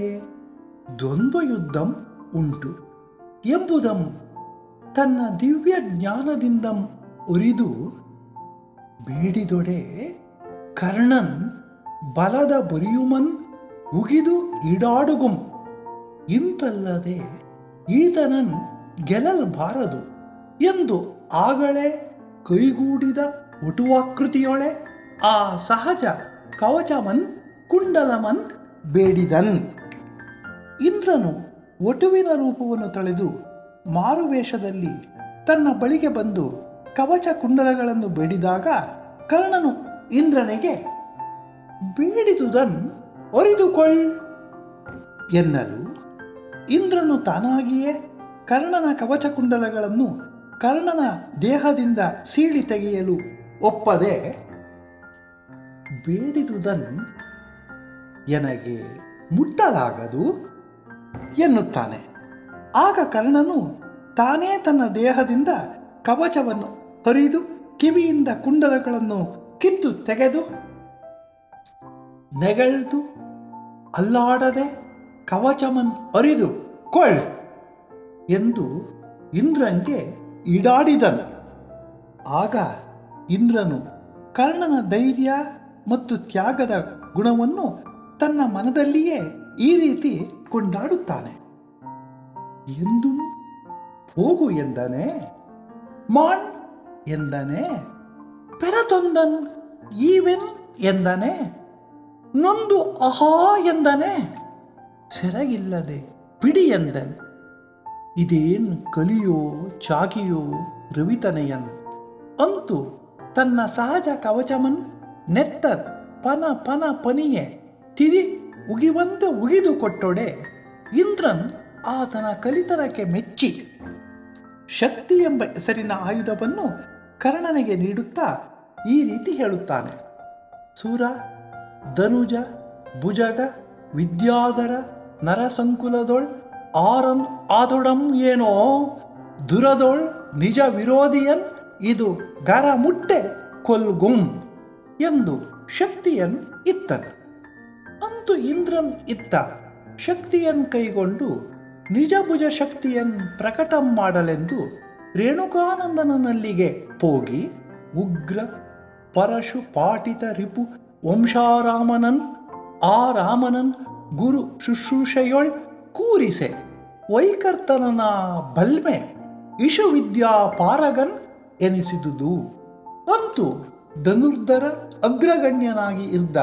ದ್ವಂದ್ವಯುದ್ಧಂ ಉಂಟು ಎಂಬುದಂ ತನ್ನ ದಿವ್ಯ ಜ್ಞಾನದಿಂದಂ ಒರಿದು ಬೇಡಿದೊಡೆ ಕರ್ಣನ್ ಬಲದ ಬರಿಯುಮನ್ ಉಗಿದು ಈಡಾಡುಗುಂ ಇಂತಲ್ಲದೆ ಈತನನ್ ಗೆಲ್ಲಲ್ಬಾರದು ಎಂದು ಆಗಲೇ ಕೈಗೂಡಿದ ವಟುವಾಕೃತಿಯೊಳೆ ಆ ಸಹಜ ಕವಚಮನ್ ಕುಂಡಲಮನ್ ಬೇಡಿದನ್. ಇಂದ್ರನು ವಟುವಿನ ರೂಪವನ್ನು ತಳೆದು ಮಾರುವೇಷದಲ್ಲಿ ತನ್ನ ಬಳಿಗೆ ಬಂದು ಕವಚ ಕುಂಡಲಗಳನ್ನು ಬೇಡಿದಾಗ ಕರ್ಣನು ಇಂದ್ರನಿಗೆ ಬೇಡಿದುದನ್ ಒರಿದುಕೊಳ್ಳ್ ಎನ್ನಲು ಇಂದ್ರನು ತಾನಾಗಿಯೇ ಕರ್ಣನ ಕವಚ ಕುಂಡಲಗಳನ್ನು ಕರ್ಣನ ದೇಹದಿಂದ ಸೀಳಿ ತೆಗೆಯಲು ಒಪ್ಪದೆ ಬೇಡಿದುದನ್ ಎನಗೆ ಮುಟ್ಟಲಾಗದು ಎನ್ನುತ್ತಾನೆ. ಆಗ ಕರ್ಣನು ತಾನೇ ತನ್ನ ದೇಹದಿಂದ ಕವಚವನ್ನು ಹರಿದು ಕಿವಿಯಿಂದ ಕುಂಡಲಗಳನ್ನು ಕಿತ್ತು ತೆಗೆದು ನೆಗಳ್ದು ಅಲ್ಲಾಡದೆ ಕವಚಮನ್ ಅರಿದು ಕೊಳ್ಳ್ ಎಂದು ಇಂದ್ರನ್ಗೆ ಈಡಾಡಿದನು. ಆಗ ಇಂದ್ರನು ಕರ್ಣನ ಧೈರ್ಯ ಮತ್ತು ತ್ಯಾಗದ ಗುಣವನ್ನು ತನ್ನ ಮನದಲ್ಲಿಯೇ ಈ ರೀತಿ ಕೊಂಡಾಡುತ್ತಾನೆ. ಎಂದು ಹೋಗು ಎಂದನೆ, ಮಾಣ್ ಎಂದನೆ, ಪೆರತೊಂದನ್ ಈವೆನ್ ಎಂದನೆ, ನೊಂದು ಅಹಾ ಎಂದನೆ, ಸೆರಗಿಲ್ಲದೆ ಪಿಡಿ ಎಂದನ್. ಇದೇನ್ ಕಲಿಯೋ ಚಾಗಿಯೋ ರವಿತನೆಯನ್. ಅಂತೂ ತನ್ನ ಸಹಜ ಕವಚಮನ್ ನೆತ್ತರ್ ಪನ ಪನ ಪನಿಯೆ ತಿರಿ ಉಗಿವಂತೆ ಉಗಿದು ಕೊಟ್ಟೊಡೆ ಇಂದ್ರನ್ ಆತನ ಕಲಿತನಕ್ಕೆ ಮೆಚ್ಚಿ ಶಕ್ತಿ ಎಂಬ ಹೆಸರಿನ ಆಯುಧವನ್ನು ಕರ್ಣನಿಗೆ ನೀಡುತ್ತಾ ಈ ರೀತಿ ಹೇಳುತ್ತಾನೆ. ಸೂರ, ಧನುಜ, ಭುಜಗ, ವಿದ್ಯಾಧರ, ನರಸಂಕುಲದೊಳ್ ಆರನ್ ಆದೊಡಂ ಏನೋ ದುರದೊಳ್ ನಿಜ ವಿರೋಧಿಯನ್ ಇದು ಗರ ಮುಟ್ಟೆ ಕೊಲ್ಗುಂ ಎಂದು ಶಕ್ತಿಯನ್ ಇತ್ತನು. ಅಂತೂ ಇಂದ್ರನ್ ಇತ್ತ ಶಕ್ತಿಯನ್ ಕೈಗೊಂಡು ನಿಜಭುಜ ಶಕ್ತಿಯನ್ ಪ್ರಕಟಂ ಮಾಡಲೆಂದು ರೇಣುಕಾನಂದನಲ್ಲಿಗೆ ಹೋಗಿ ಉಗ್ರ ಪರಶು ಪಾಟಿತ ರಿಪು ವಂಶಾರಾಮನನ್ ಆ ರಾಮನನ್ ಗುರು ಶುಶ್ರೂಷೆಯೊಳ್ ಕೂರಿಸೆ ವೈಕರ್ತನನ ಬಲ್ಮೆ ಇಶುವಿದ್ಯಾ ಪಾರಗನ್ ಎನಿಸಿದುದು. ಅಂತೂ ಧನುರ್ಧರ ಅಗ್ರಗಣ್ಯನಾಗಿ ಇದ್ದ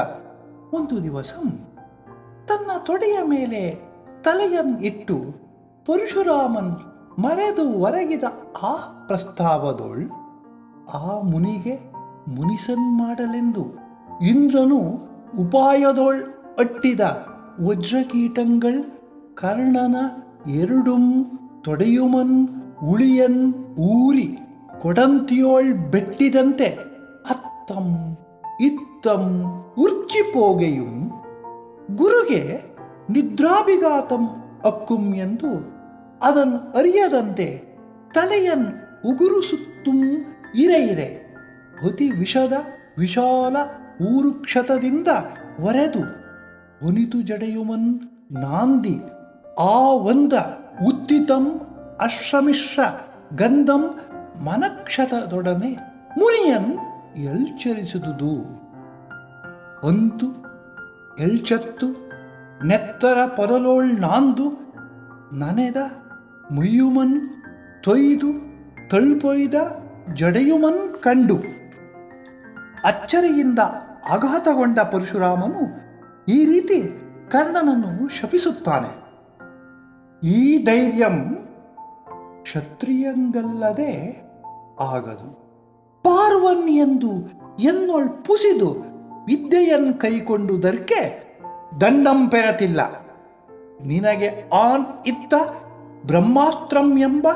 ಒಂದು ದಿವಸ ತನ್ನ ತೊಡೆಯ ಮೇಲೆ ತಲೆಯನ್ನಿಟ್ಟು ಪರಶುರಾಮನ್ ಮರೆದು ಹೊರಗಿದ ಆ ಪ್ರಸ್ತಾವದೊಳ್ ಆ ಮುನಿಗೆ ಮುನಿಸನ್ ಮಾಡಲೆಂದು ಇಂದ್ರನು ಉಪಾಯದೊಳ್ ಅಟ್ಟಿದ ವಜ್ರಕೀಟಂಗಳ್ ಕರ್ಣನ ಎರಡುಂ ತೊಡೆಯುಮನ್ ಉಳಿಯನ್ ಊರಿ ಕೊಡಂತಿಯೋಳ್ ಬೆಟ್ಟಿದಂತೆ ಅತ್ತಂ ಇತ್ತಂ ಉರ್ಚಿಪೋಗೆಯುಂ ಗುರುಗೆ ನಿದ್ರಾಭಿಘಾತಂ ಅಕ್ಕುಂ ಎಂದು ಅದನ್ನು ಅರಿಯದಂತೆ ತಲೆಯನ್ ಉಗುರು ಸುತ್ತುಂ ಇರೆ ಅತಿ ವಿಷದ ವಿಶಾಲ ಊರುಕ್ಷತದಿಂದ ಒರೆದು ಒನಿತು ಜಡೆಯುಮನ್ ನಾಂದಿ ಆ ಒಂದ ಉತ್ತಿತಂ ಅಶ್ರಮಿಶ್ರ ಗಂಧಂ ಮನಕ್ಷತದೊಡನೆ ಮುನಿಯನ್ ಎಲ್ಚರಿಸಿದುದು. ಅಂತು ಎಳ್ಚತ್ತು ನೆತ್ತರ ಪೊರಲೋಳ್ ನಾಂದು ನನೆದ ಮುಯ್ಯುಮನ್ ತೊಯ್ದು ತಳ್ಪೊಯ್ದ ಜಡೆಯುಮನ್ ಕಂಡು ಅಚ್ಚರಿಯಿಂದ ಆಘಾತಗೊಂಡ ಪರಶುರಾಮನು ಈ ರೀತಿ ಕರ್ಣನನ್ನು ಶಪಿಸುತ್ತಾನೆ. ಈ ಧೈರ್ಯಂ ಕ್ಷತ್ರಿಯಂಗಲ್ಲದೆ ಆಗದು. ಪಾರ್ವನ್ ಎಂದು ಎನ್ನೊಳ್ ಪುಸಿದು ವಿದ್ಯೆಯನ್ ಕೈಕೊಂಡುದರ್ಕೆ ದಂಡಂ ಪೆರತಿಲ್ಲ. ನಿನಗೆ ಆನ್ ಇತ್ತ ಬ್ರಹ್ಮಾಸ್ತ್ರಂ ಎಂಬ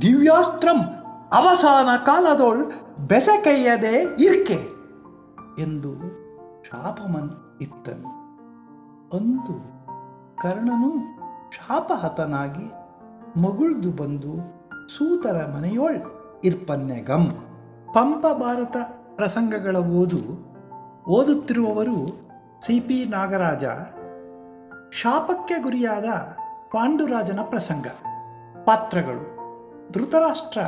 ದಿವ್ಯಾಸ್ತ್ರಂ ಅವಸಾನ ಕಾಲದೊಳ್ ಬೆಸಕೈಯದೆ ಇರ್ಕೆ ಎಂದು ಶಾಪಮನ್ ಇತ್ತನು. ಅಂತು ಕರ್ಣನು ಶಾಪಹತನಾಗಿ ಮಗುಳ್ದು ಬಂದು ಸೂತರ ಮನೆಯೊಳ್ ಇರ್ಪನ್ನೆಗಂ. ಪಂಪ ಭಾರತ ಪ್ರಸಂಗಗಳ ಓದುತ್ತಿರುವವರು CP ನಾಗರಾಜ. ಶಾಪಕ್ಕೆ ಗುರಿಯಾದ ಪಾಂಡುರಾಜನ ಪ್ರಸಂಗ. ಪಾತ್ರಗಳು: ಧೃತರಾಷ್ಟ್ರ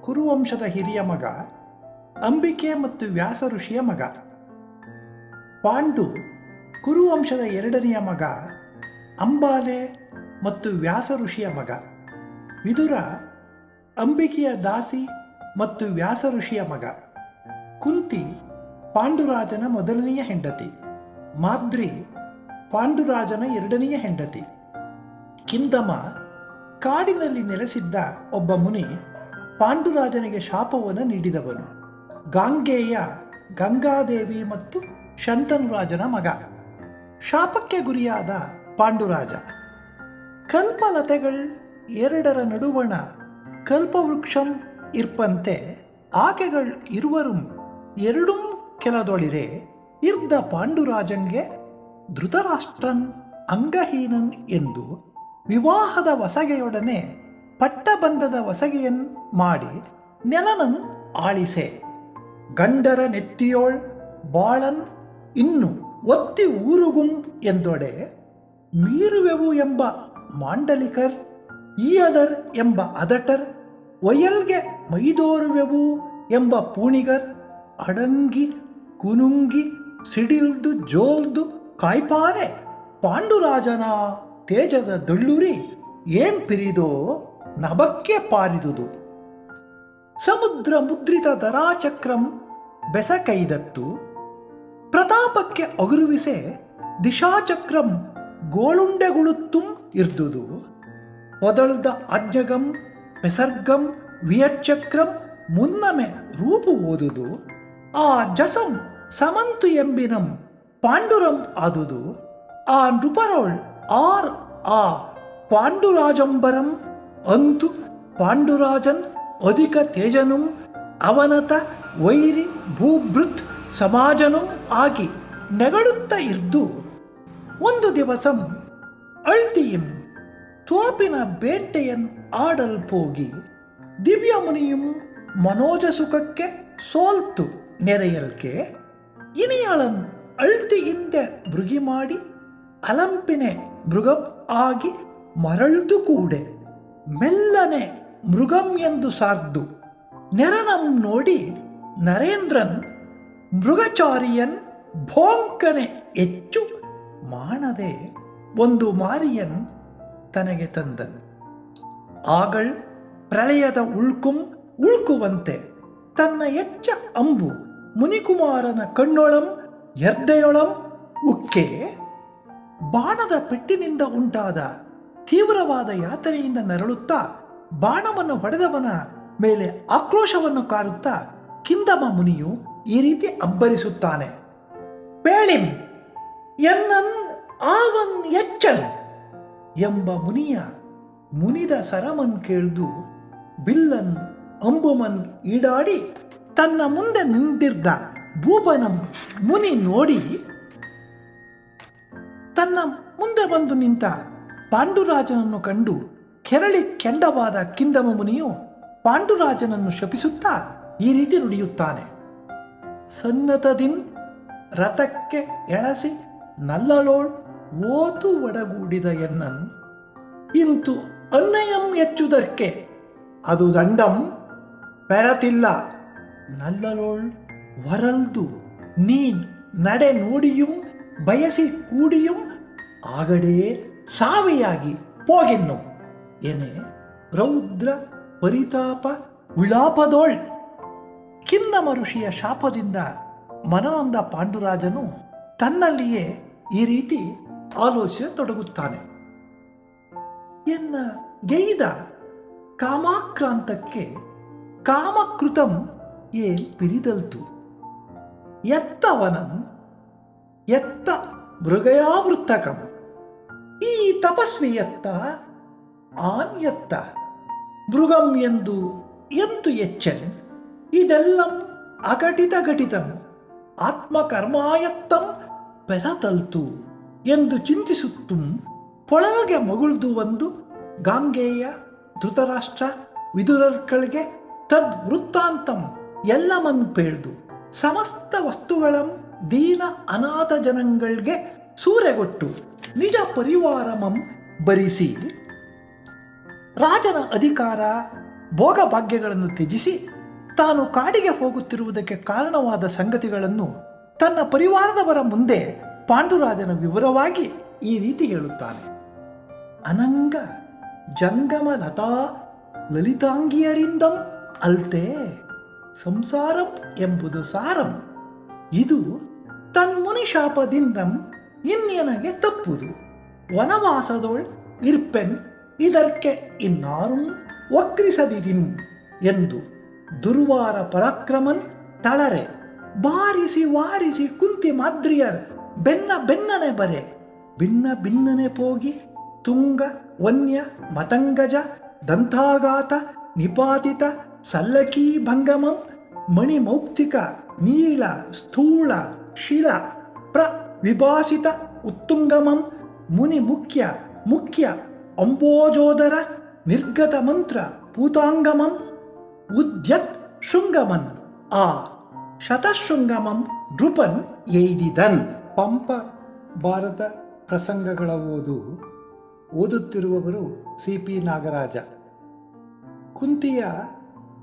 ಕುರುವಂಶದ ಹಿರಿಯ ಮಗ, ಅಂಬಿಕೆ ಮತ್ತು ವ್ಯಾಸ ಋಷಿಯ ಮಗ. ಪಾಂಡು ಕುರುವಂಶದ ಎರಡನೆಯ ಮಗ, ಅಂಬಾಲೆ ಮತ್ತು ವ್ಯಾಸ ಋಷಿಯ ಮಗ. ವಿದುರ ಅಂಬಿಕೆಯ ದಾಸಿ ಮತ್ತು ವ್ಯಾಸ ಋಷಿಯ ಮಗ. ಕುಂತಿ ಪಾಂಡುರಾಜನ ಮೊದಲನೆಯ ಹೆಂಡತಿ. ಮಾದ್ರಿ ಪಾಂಡುರಾಜನ ಎರಡನೆಯ ಹೆಂಡತಿ. ಕಿಂದಮ ಕಾಡಿನಲ್ಲಿ ನೆಲೆಸಿದ್ದ ಒಬ್ಬ ಮುನಿ ಪಾಂಡುರಾಜನಿಗೆ ಶಾಪವನ್ನು ನೀಡಿದವನು. ಗಾಂಗೇಯ ಗಂಗಾದೇವಿ ಮತ್ತು ಶಂತನುರಾಜನ ಮಗ. ಶಾಪಕ್ಕೆ ಗುರಿಯಾದ ಪಾಂಡುರಾಜ. ಕಲ್ಪಲತೆಗಳ್ ಎರಡರ ನಡುವಣ ಕಲ್ಪವೃಕ್ಷಂ ಇರ್ಪಂತೆ ಆಕೆಗಳ್ ಇರುವರುಂ ಎರಡುಂ ಕೆಲದೊಳಿರೆ ಇರ್ದ ಪಾಂಡುರಾಜಂಗೆ ಧೃತರಾಷ್ಟ್ರನ್ ಅಂಗಹೀನನ್ ಎಂದು ವಿವಾಹದ ವಸಗೆಯೊಡನೆ ಪಟ್ಟಬಂಧದ ವಸಗೆಯನ್ ಮಾಡಿ ನೆಲನನ್ ಆಳಿಸೆ. ಗಂಡರ ನೆತ್ತಿಯೋಳ್ ಬಾಳನ್ ಇನ್ನು ಒತ್ತಿ ಊರುಗುಂ ಎಂದೊಡೆ ಮೀರುವೆವು ಎಂಬ ಮಾಂಡಲಿಕರ್, ಈಯದರ್ ಎಂಬ ಅದಟರ್, ಒಯಲ್ಗೆ ಮೈದೋರುವೆವು ಎಂಬ ಪೂಣಿಗರ್, ಅಡಂಗಿ ಕುನುಂಗಿ ಸಿಡಿಲ್ದು ಜೋಲ್ದು ಕಾಯ್ಪಾರೆ ಪಾಂಡುರಾಜನ ತೇಜದ ದಳ್ಳುರಿ ಏಂ ಪಿರಿದೋ ನಭಕ್ಕೆ ಪಾರಿದುದು. ಸಮುದ್ರ ಮುದ್ರಿತ ದರಾಚಕ್ರಂ ಬೆಸಕೈದತ್ತು ಪ್ರತಾಪಕ್ಕೆ ಅಗುರುವಿಸೆ ದಿಶಾಚಕ್ರಂ ಗೋಳುಂಡೆಗುಳುತ್ತುಂ ಇರ್ದುದು. ಒದಳ್ದ ಅಜ್ಞಗಂ ಪೆಸರ್ಗಂ ವಿಯಚ್ಚಕ್ರಂ ಮುನ್ನಮೆ ರೂಪು ಓದುದು. ಆ ಜಸಂ ಸಮಂತು ಎಂಬಿನಂ ಪಾಂಡುರಂ ಆದುದು. ಆ ನೃಪರೋಳ್ ಆರ್ ಆ ಪಾಂಡುರಾಜಂಬರಂ. ಅಂತು ಪಾಂಡುರಾಜನ್ ಅಧಿಕ ತೇಜನುಂ ಅವನತ ವೈರಿ ಭೂಭೃತ್ ಸಮಾಜನುಂ ಆಗಿ ನೆಗಳುತ್ತ ಇರ್ದು ಒಂದು ದಿವಸಂ ಅಳ್ತಿಯಿಂ ತೋಪಿನ ಬೇಂಟೆಯನ್ ಆಡಲ್ಪೋಗಿ ದಿವ್ಯಮುನಿಯುಂ ಮನೋಜ ಸುಖಕ್ಕೆ ಸೋಲ್ತು ನೆರೆಯಲ್ಕೆ ಇನಿಯಳನ್ ಅಳ್ತಿಯಿಂದೆ ಮೃಗಿ ಮಾಡಿ ಅಲಂಪಿನೆ ಮೃಗಂ ಆಗಿ ಮರಳ್ದು ಕೂಡೆ ಮೆಲ್ಲನೆ ಮೃಗಂ ಎಂದು ಸಾರ್ದು ನೆರನಂ ನೋಡಿ ನರೇಂದ್ರನ್ ಮೃಗಚಾರಿಯನ್ ಭೋಂಕನೆ ಹೆಚ್ಚು ಮಾಡದೆ ಒಂದು ಮಾರಿಯನ್ ತನಗೆ ತಂದನ್. ಆಗಳ್ ಪ್ರಳಯದ ಉಳ್ಕುವಂತೆ ತನ್ನ ಎಚ್ಚ ಅಂಬು ಮುನಿಕುಮಾರನ ಕಣ್ಣೊಳಂ ಎರ್ದೆಯೊಳಂ ಉಕ್ಕೆ ಬಾಣದ ಪೆಟ್ಟಿನಿಂದ ಉಂಟಾದ ತೀವ್ರವಾದ ಯಾತನೆಯಿಂದ ನರಳುತ್ತಾ ಬಾಣವನ್ನು ಹೊಡೆದವನ ಮೇಲೆ ಆಕ್ರೋಶವನ್ನು ಕಾರುತ್ತಾ ಕಿಂದಮ ಮುನಿಯು ಈ ರೀತಿ ಅಬ್ಬರಿಸುತ್ತಾನೆ. ಪೇಳಿಂ ಎನ್ನನ್ ಆವನ್ ಎಚ್ಚನ್ ಎಂಬ ಮುನಿದ ಸರಮನ್ ಕೇಳ್ದು ಬಿಲ್ಲನ್ ಅಂಬುಮನ್ ಈಡಾಡಿ ತನ್ನ ಮುಂದೆ ನಿಂತಿದ್ದ ಭೂಪನಂ ಮುನಿ ನೋಡಿ ತನ್ನ ಮುಂದೆ ಬಂದು ನಿಂತ ಪಾಂಡುರಾಜನನ್ನು ಕಂಡು ಕೆರಳಿ ಕೆಂಡವಾದ ಕಿಂದಮ ಮುನಿಯು ಪಾಂಡುರಾಜನನ್ನು ಶಪಿಸುತ್ತಾ ಈ ರೀತಿ ನುಡಿಯುತ್ತಾನೆ. ಸನ್ನತದಿನ್ ರಥಕ್ಕೆ ಎಳಸಿ ನಲ್ಲಳೋಳ್ ಓತು ಒಡಗೂಡಿದ ಎನ್ನನ್ ಇಂತು ಅನ್ನಯಂ ಹೆಚ್ಚುದಕ್ಕೆ ಅದು ದಂಡಂ ಪೆರತಿಲ್ಲ ನಲ್ಲಳೋಳ್ ವರಲ್ದು ನೀನ್ ನಡೆ ನೋಡಿಯುಂ ಬಯಸಿ ಕೂಡಿಯುಂ ಆಗಡೇ ಸಾವಿಯಾಗಿ ಪೋಗಿನ್ನು ಎನೆ ರೌದ್ರ ಪರಿತಾಪ ವಿಳಾಪದೋಳ್. ಕಿನ್ನಮ ಋಷಿಯ ಶಾಪದಿಂದ ಮನನೊಂದ ಪಾಂಡುರಾಜನು ತನ್ನಲ್ಲಿಯೇ ಈ ರೀತಿ ಆಲೋಚಿಸತೊಡಗುತ್ತಾನೆ. ಎನ್ನ ಗೆಯ್ದ ಕಾಮಾಕ್ರಾಂತಕ್ಕೆ ಕಾಮಕೃತಂ ಏನ್ ಪಿರಿದಲ್ತು ಎತ್ತವನಂ ಎತ್ತ ಮೃಗಯಾವೃತ್ತಕಂ ಈ ತಪಸ್ವಿ ಎತ್ತ ಆನ್ಯತ್ತ ಮೃಗಂ ಎಂದು ಎಂತು ಎಚ್ಚನ್ ಇದೆಲ್ಲಂ ಅಘಟಿತ ಘಟಿತಂ ಆತ್ಮಕರ್ಮಾಯತ್ತಂ ಪೆರತಲ್ತು ಎಂದು ಚಿಂತಿಸುತ್ತುಂ ಪೊಳಗೆ ಮಗುಳ್ದು ಒಂದು ಗಾಂಗೇಯ ಧೃತರಾಷ್ಟ್ರ ವಿದುರರ್ಗಳಿಗೆ ತದ್ ವೃತ್ತಾಂತಂ ಎಲ್ಲಮನ್ ಪೇಳ್ದು ಸಮಸ್ತ ವಸ್ತುಗಳಂ ದೀನ ಅನಾಥ ಜನಗಳಿಗೆ ಸೂರೆಗೊಟ್ಟು ನಿಜ ಪರಿವಾರಮಂ ಭರಿಸಿ ರಾಜನ ಅಧಿಕಾರ ಭೋಗಭಾಗ್ಯಗಳನ್ನು ತ್ಯಜಿಸಿ ತಾನು ಕಾಡಿಗೆ ಹೋಗುತ್ತಿರುವುದಕ್ಕೆ ಕಾರಣವಾದ ಸಂಗತಿಗಳನ್ನು ತನ್ನ ಪರಿವಾರದವರ ಮುಂದೆ ಪಾಂಡುರಾಜನ ವಿವರವಾಗಿ ಈ ರೀತಿ ಹೇಳುತ್ತಾನೆ. ಅನಂಗ ಜಂಗಮ ಲತಾ ಲಲಿತಾಂಗಿಯರಿಂದಂ ಅಲ್ತೆ ಸಂಸಾರಂ ಎಂಬುದು ಸಾರಂ ಇದು ತನ್ಮುನಿ ಶಾಪದಿಂದಂ ಇನ್ನೆನಗೆ ತಪ್ಪುದು ವನವಾಸದೋಳ್ ಇರ್ಪೆನ್ ಇದಕ್ಕೆ ಇನ್ನಾರೂ ವಕ್ರಿಸದಿರಿಂ ಎಂದು ದುರ್ವಾರ ಪರಾಕ್ರಮನ್ ತಳರೆ ಬಾರಿಸಿ ವಾರಿಸಿ ಕುಂತಿ ಮಾದ್ರಿಯರ್ ಬೆನ್ನನೆ ಬರೆ ಭಿನ್ನನೆ ಪೋಗಿ ತುಂಗ ವನ್ಯ ಮತಂಗಜ ದಂತಾಘಾತ ನಿಪಾತಿತ ಸಲ್ಲಕೀ ಭಂಗಮಂ ಮಣಿಮೌಕ್ತಿಕ ನೀಲ ಸ್ಥೂಳ ಶಿಲ ವಿಭಾಸಿತ ಉತ್ತುಂಗಮಂ ಮುನಿ ಮುಖ್ಯ ಅಂಬೋಜೋದರ ನಿರ್ಗತ ಮಂತ್ರ ಪೂತಾಂಗಮಂ ಉದ್ಯತ್ ಶೃಂಗಮನ್ ಆ ಶತಶೃಂಗಮಂ ನೃಪನ್ ಎಯ್ದಿದನ್. ಪಂಪ ಭಾರತ ಪ್ರಸಂಗಗಳ ಓದುತ್ತಿರುವವರು CP ನಾಗರಾಜ. ಕುಂತಿಯ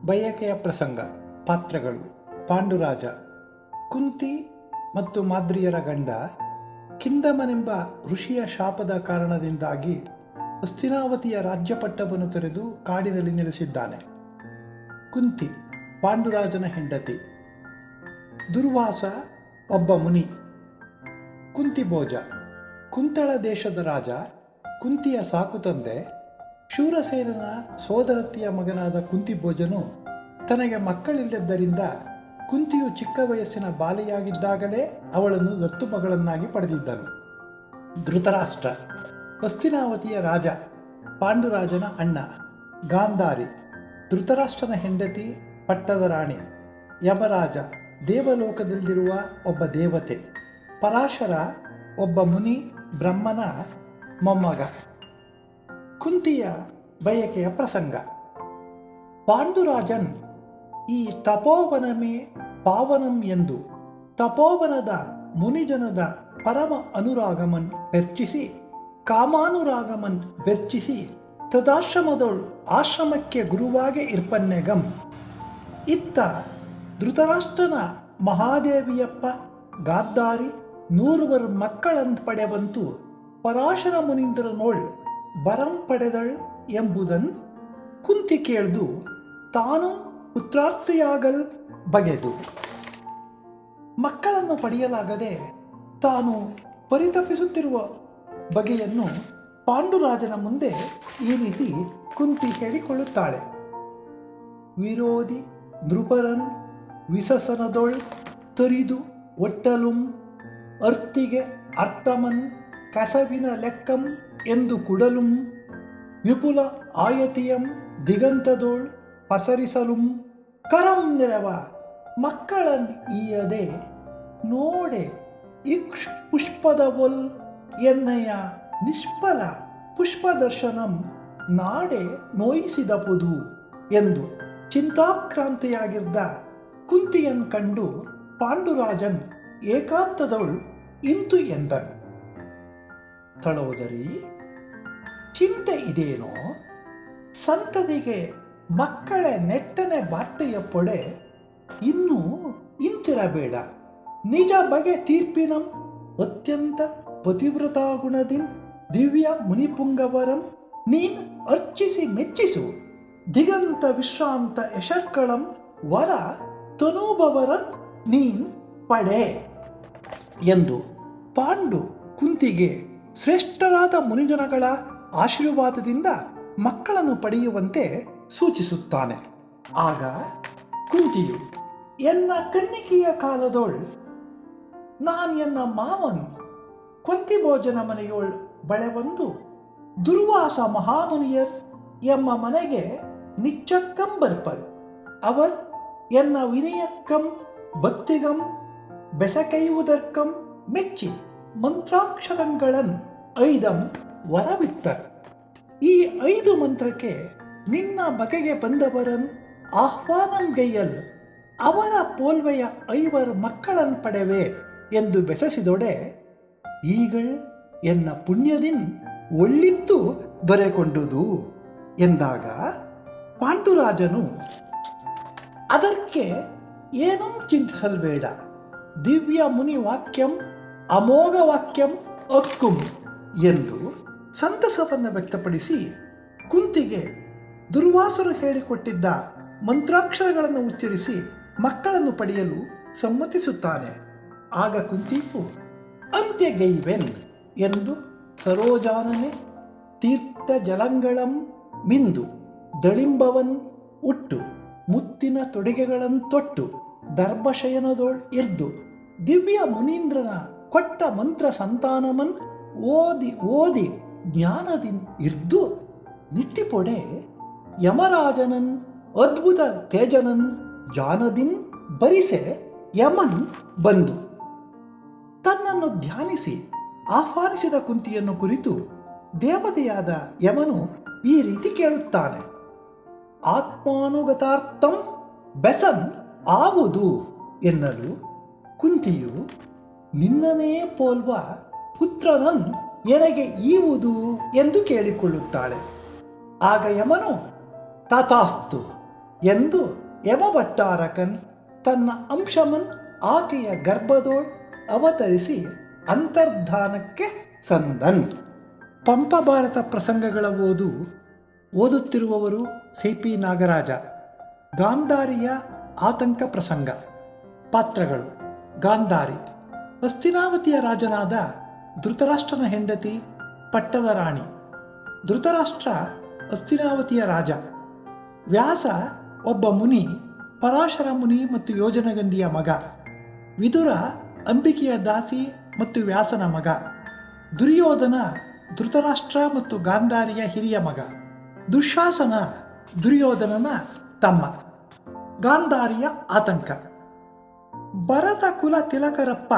ಬಯಕೆಯ ಪ್ರಸಂಗ. ಪಾತ್ರಗಳು: ಪಾಂಡುರಾಜ, ಕುಂತಿ ಮತ್ತು ಮಾದ್ರಿಯರ ಗಂಡ. ಕಿಂದಮನೆಂಬ ಋಷಿಯ ಶಾಪದ ಕಾರಣದಿಂದಾಗಿ ಹಸ್ತಿನಾವತಿಯ ರಾಜ್ಯಪಟ್ಟವನ್ನು ತೊರೆದು ಕಾಡಿನಲ್ಲಿ ನೆಲೆಸಿದ್ದಾನೆ. ಕುಂತಿ ಪಾಂಡುರಾಜನ ಹೆಂಡತಿ. ದುರ್ವಾಸ ಒಬ್ಬ ಮುನಿ. ಕುಂತಿಭೋಜ ಕುಂತಳ ದೇಶದ ರಾಜ. ಕುಂತಿಯ ಸಾಕುತಂದೆ ಶೂರಸೇನನ ಸೋದರತಿಯ ಮಗನಾದ ಕುಂತಿಭೋಜನು ತನಗೆ ಮಕ್ಕಳಿಲ್ಲದ್ದರಿಂದ ಕುಂತಿಯು ಚಿಕ್ಕ ವಯಸ್ಸಿನ ಬಾಲೆಯಾಗಿದ್ದಾಗಲೇ ಅವಳನ್ನು ದತ್ತು ಮಗಳನ್ನಾಗಿ ಪಡೆದಿದ್ದನು. ಧೃತರಾಷ್ಟ್ರ ಹಸ್ತಿನಾವತಿಯ ರಾಜ, ಪಾಂಡುರಾಜನ ಅಣ್ಣ. ಗಾಂಧಾರಿ ಧೃತರಾಷ್ಟ್ರನ ಹೆಂಡತಿ, ಪಟ್ಟದ ರಾಣಿ. ಯಮರಾಜ ದೇವಲೋಕದಲ್ಲಿರುವ ಒಬ್ಬ ದೇವತೆ. ಪರಾಶರ ಒಬ್ಬ ಮುನಿ, ಬ್ರಹ್ಮನ ಮೊಮ್ಮಗ. ಕುಂತಿಯ ಬಯಕೆಯ ಪ್ರಸಂಗ. ಪಾಂಡುರಾಜನ್ ಈ ತಪೋವನಮೇ ಪಾವನಂ ಎಂದು ತಪೋವನದ ಮುನಿಜನದ ಪರಮ ಅನುರಾಗಮನ್ ಬೆರ್ಚಿಸಿ ಕಾಮಾನುರಾಗಮನ್ ಬೆರ್ಚಿಸಿ ತದಾಶ್ರಮದೊಳ್ ಆಶ್ರಮಕ್ಕೆ ಗುರುವಾಗೆ ಇರ್ಪನ್ನೆಗಂ. ಇತ್ತ ಧೃತರಾಷ್ಟ್ರನ ಮಹಾದೇವಿಯಪ್ಪ ಗಾದ್ದಾರಿ 100 ಮಕ್ಕಳಂದು ಪಡೆವಂತು ಪರಾಶರ ಮುನೀಂದ್ರನೋಳ್ ಬರಂ ಪಡೆದಳ್ ಎಂಬುದನ್ನು ಕುಂತಿ ಕೇಳ್ದು ತಾನು ಪುತ್ರಾರ್ಥಿಯಾಗಲ್ ಬಗೆದು ಮಕ್ಕಳನ್ನು ಪಡೆಯಲಾಗದೆ ತಾನು ಪರಿತಪಿಸುತ್ತಿರುವ ಬಗೆಯನ್ನು ಪಾಂಡುರಾಜನ ಮುಂದೆ ಈ ರೀತಿ ಕುಂತಿ ಹೇಳಿಕೊಳ್ಳುತ್ತಾಳೆ. ವಿರೋಧಿ ನೃಪರನ್ ವಿಸಸನದೊಳ್ ತರಿದು ಒಟ್ಟಲುಂ ಅರ್ತಿಗೆ ಅರ್ಥಮನ್ ಕಸವಿನ ಲೆಕ್ಕಂ ಎಂದು ಕುಡಲುಂ ವಿಪುಲ ಆಯತಿಯಂ ದಿಗಂತದೋಳ್ ಪಸರಿಸಲುಂ ಕರಂ ನೆರವ ಮಕ್ಕಳನ್ ಈಯದೆ ನೋಡೆ ಇಕ್ಷ್ ಪುಷ್ಪದವೊಲ್ ಎನ್ನಯ ನಿಷ್ಫಲ ಪುಷ್ಪದರ್ಶನಂ ನಾಡೆ ನೋಯಿಸಿದಪುದು ಎಂದು ಚಿಂತಾಕ್ರಾಂತಿಯಾಗಿದ್ದ ಕುಂತಿಯನ್ ಕಂಡು ಪಾಂಡುರಾಜನ್ ಏಕಾಂತದವಳು ಇಂತು ಎಂದನು. ತಳೋದರಿ ಚಿಂತೆ ಇದೇನೋ, ಸಂತತಿಗೆ ಮಕ್ಕಳ ನೆಟ್ಟನೆ ಬಾರ್ತೆಯ ಪೊಡೆ ಇನ್ನೂ ಇಂತಿರಬೇಡ. ನಿಜ ಬಗೆ ತೀರ್ಪಿನಂ ಅತ್ಯಂತ ಪತಿವ್ರತಾಗುಣದಿನ್ ದಿವ್ಯ ಮುನಿಪುಂಗವರಂ ನೀನ್ ಅರ್ಚಿಸಿ ಮೆಚ್ಚಿಸು. ದಿಗಂತ ವಿಶ್ರಾಂತ ಯಶರ್ಕಳಂ ವರ ತನೂಭವರನ್ ನೀನ್ ಪಡೆ ಎಂದು ಪಾಂಡು ಕುಂತಿಗೆ ಶ್ರೇಷ್ಠರಾದ ಮುನಿಜನಗಳ ಆಶೀರ್ವಾದದಿಂದ ಮಕ್ಕಳನ್ನು ಪಡೆಯುವಂತೆ ಸೂಚಿಸುತ್ತಾನೆ. ಆಗ ಕುಂತಿಯು ಎನ್ನ ಕನ್ನಿಕೆಯ ಕಾಲದೋಳ್ ನಾನ್ ಎನ್ನ ಮಾವನ್ ಕೊಂತಿಭೋಜನ ಮನೆಯೋಳ್ ಬಳೆವಂದು ದುರ್ವಾಸ ಮಹಾಮುನಿಯರ್ ಎಮ್ಮ ಮನೆಗೆ ನಿಚ್ಚಕ್ಕಂ ಬರ್ಪರ್. அவர் ಎನ್ನ ವಿನಯಕ್ಕಂ ಭಕ್ತಿಗಂ ಬೆಸಕೈವುದರ್ಕಂ ಮೆಚ್ಚಿ ಮಂತ್ರಾಕ್ಷರಗಳನ್ 5 ವರವಿತ್ತರ್. ಈ 5 ಮಂತ್ರಕ್ಕೆ ನಿನ್ನ ಬಗೆಗೆ ಬಂದವರನ್ ಆಹ್ವಾನಂಗೈಯಲ್ ಅವರ ಪೋಲ್ವೆಯ 5 ಮಕ್ಕಳನ್ ಪಡೆವೆ ಎಂದು ಬೆಸಸಿದೊಡೆ ಈಗಳ್ ಎನ್ನ ಪುಣ್ಯದಿನ್ ಒಳ್ಳಿತ್ತು ದೊರೆಕೊಂಡುದು ಎಂದಾಗ ಪಾಂಡುರಾಜನು ಅದಕ್ಕೆ ಏನೂ ಚಿಂತಿಸಲ್ಬೇಡ, ದಿವ್ಯ ಮುನಿ ವಾಕ್ಯಂ ಅಮೋಘ ವಾಕ್ಯಂ ಅಕ್ಕುಂ ಎಂದು ಸಂತಸವನ್ನು ವ್ಯಕ್ತಪಡಿಸಿ ಕುಂತಿಗೆ ದುರ್ವಾಸರು ಹೇಳಿಕೊಟ್ಟಿದ್ದ ಮಂತ್ರಾಕ್ಷರಗಳನ್ನು ಉಚ್ಚರಿಸಿ ಮಕ್ಕಳನ್ನು ಪಡೆಯಲು ಸಮ್ಮತಿಸುತ್ತಾನೆ. ಆಗ ಕುಂತಿಯು ಅಂತ್ಯಗೈವೆನ್ ಎಂದು ಸರೋಜಾನನೆ ತೀರ್ಥ ಜಲಂಗಳಂ ಮಿಂದು ದಳಿಂಬವನ್ ಉಟ್ಟು ಮುತ್ತಿನ ತೊಡಿಗೆಗಳನ್ನು ತೊಟ್ಟು ದರ್ಭಶಯನದೋಳ್ ಇರ್ದು ದಿವ್ಯ ಮುನೀಂದ್ರನ ಕೊಟ್ಟ ಮಂತ್ರ ಸಂತಾನಮನ್ ಓದಿ ಓದಿ ಜ್ಞಾನದಿನ್ ಇರ್ದು ನಿಟ್ಟಿಪೊಡೆ ಯಮರಾಜನನ್ ಅದ್ಭುತ ತೇಜನನ್ ಜಾನದಿನ್ ಬರಿಸೆ ಯಮನ್ ಬಂದು ತನ್ನನ್ನು ಧ್ಯಾನಿಸಿ ಆಹ್ವಾನಿಸಿದ ಕುಂತಿಯನ್ನು ಕುರಿತು ದೇವತೆಯಾದ ಯಮನು ಈ ರೀತಿ ಕೇಳುತ್ತಾನೆ. ಆತ್ಮಾನುಗತಾರ್ಥಂ ಬೆಸನ್ ಆವುದು ಎನ್ನಲು ಕುಂತಿಯು ನಿನ್ನನೇ ಪೋಲ್ವ ಪುತ್ರನನ್ ಎನಗೆ ಈವುದು ಎಂದು ಕೇಳಿಕೊಳ್ಳುತ್ತಾಳೆ. ಆಗ ಯಮನು ತಥಾಸ್ತು ಎಂದು ಯಮಭಟ್ಟಾರಕನ್ ತನ್ನ ಅಂಶಮನ್ ಆಕೆಯ ಗರ್ಭದೋಳ್ ಅವತರಿಸಿ ಅಂತರ್ಧಾನಕ್ಕೆ ಸಂದನ್. ಪಂಪಭಾರತ ಪ್ರಸಂಗಗಳ ಓದುತ್ತಿರುವವರು ಸಿ.ಪಿ. ನಾಗರಾಜ. ಗಾಂಧಾರಿಯ ಆತಂಕ ಪ್ರಸಂಗ. ಪಾತ್ರಗಳು: ಗಾಂಧಾರಿ ಹಸ್ತಿನಾವತಿಯ ರಾಜನಾದ ಧೃತರಾಷ್ಟ್ರನ ಹೆಂಡತಿ, ಪಟ್ಟದ ರಾಣಿ. ಧೃತರಾಷ್ಟ್ರ ಹಸ್ತಿನಾವತಿಯ ರಾಜ. ವ್ಯಾಸ ಒಬ್ಬ ಮುನಿ, ಪರಾಶರ ಮುನಿ ಮತ್ತು ಯೋಜನಗಂಧಿಯ ಮಗ. ವಿದುರ ಅಂಬಿಕೆಯ ದಾಸಿ ಮತ್ತು ವ್ಯಾಸನ ಮಗ. ದುರ್ಯೋಧನ ಧೃತರಾಷ್ಟ್ರ ಮತ್ತು ಗಾಂಧಾರಿಯ ಹಿರಿಯ ಮಗ. ದುಶ್ಯಾಸನ ದುರ್ಯೋಧನನ ತಮ್ಮ. ಗಾಂಧಾರಿಯ ಆತಂಕ. ಭರತ ಕುಲ ತಿಲಕರಪ್ಪ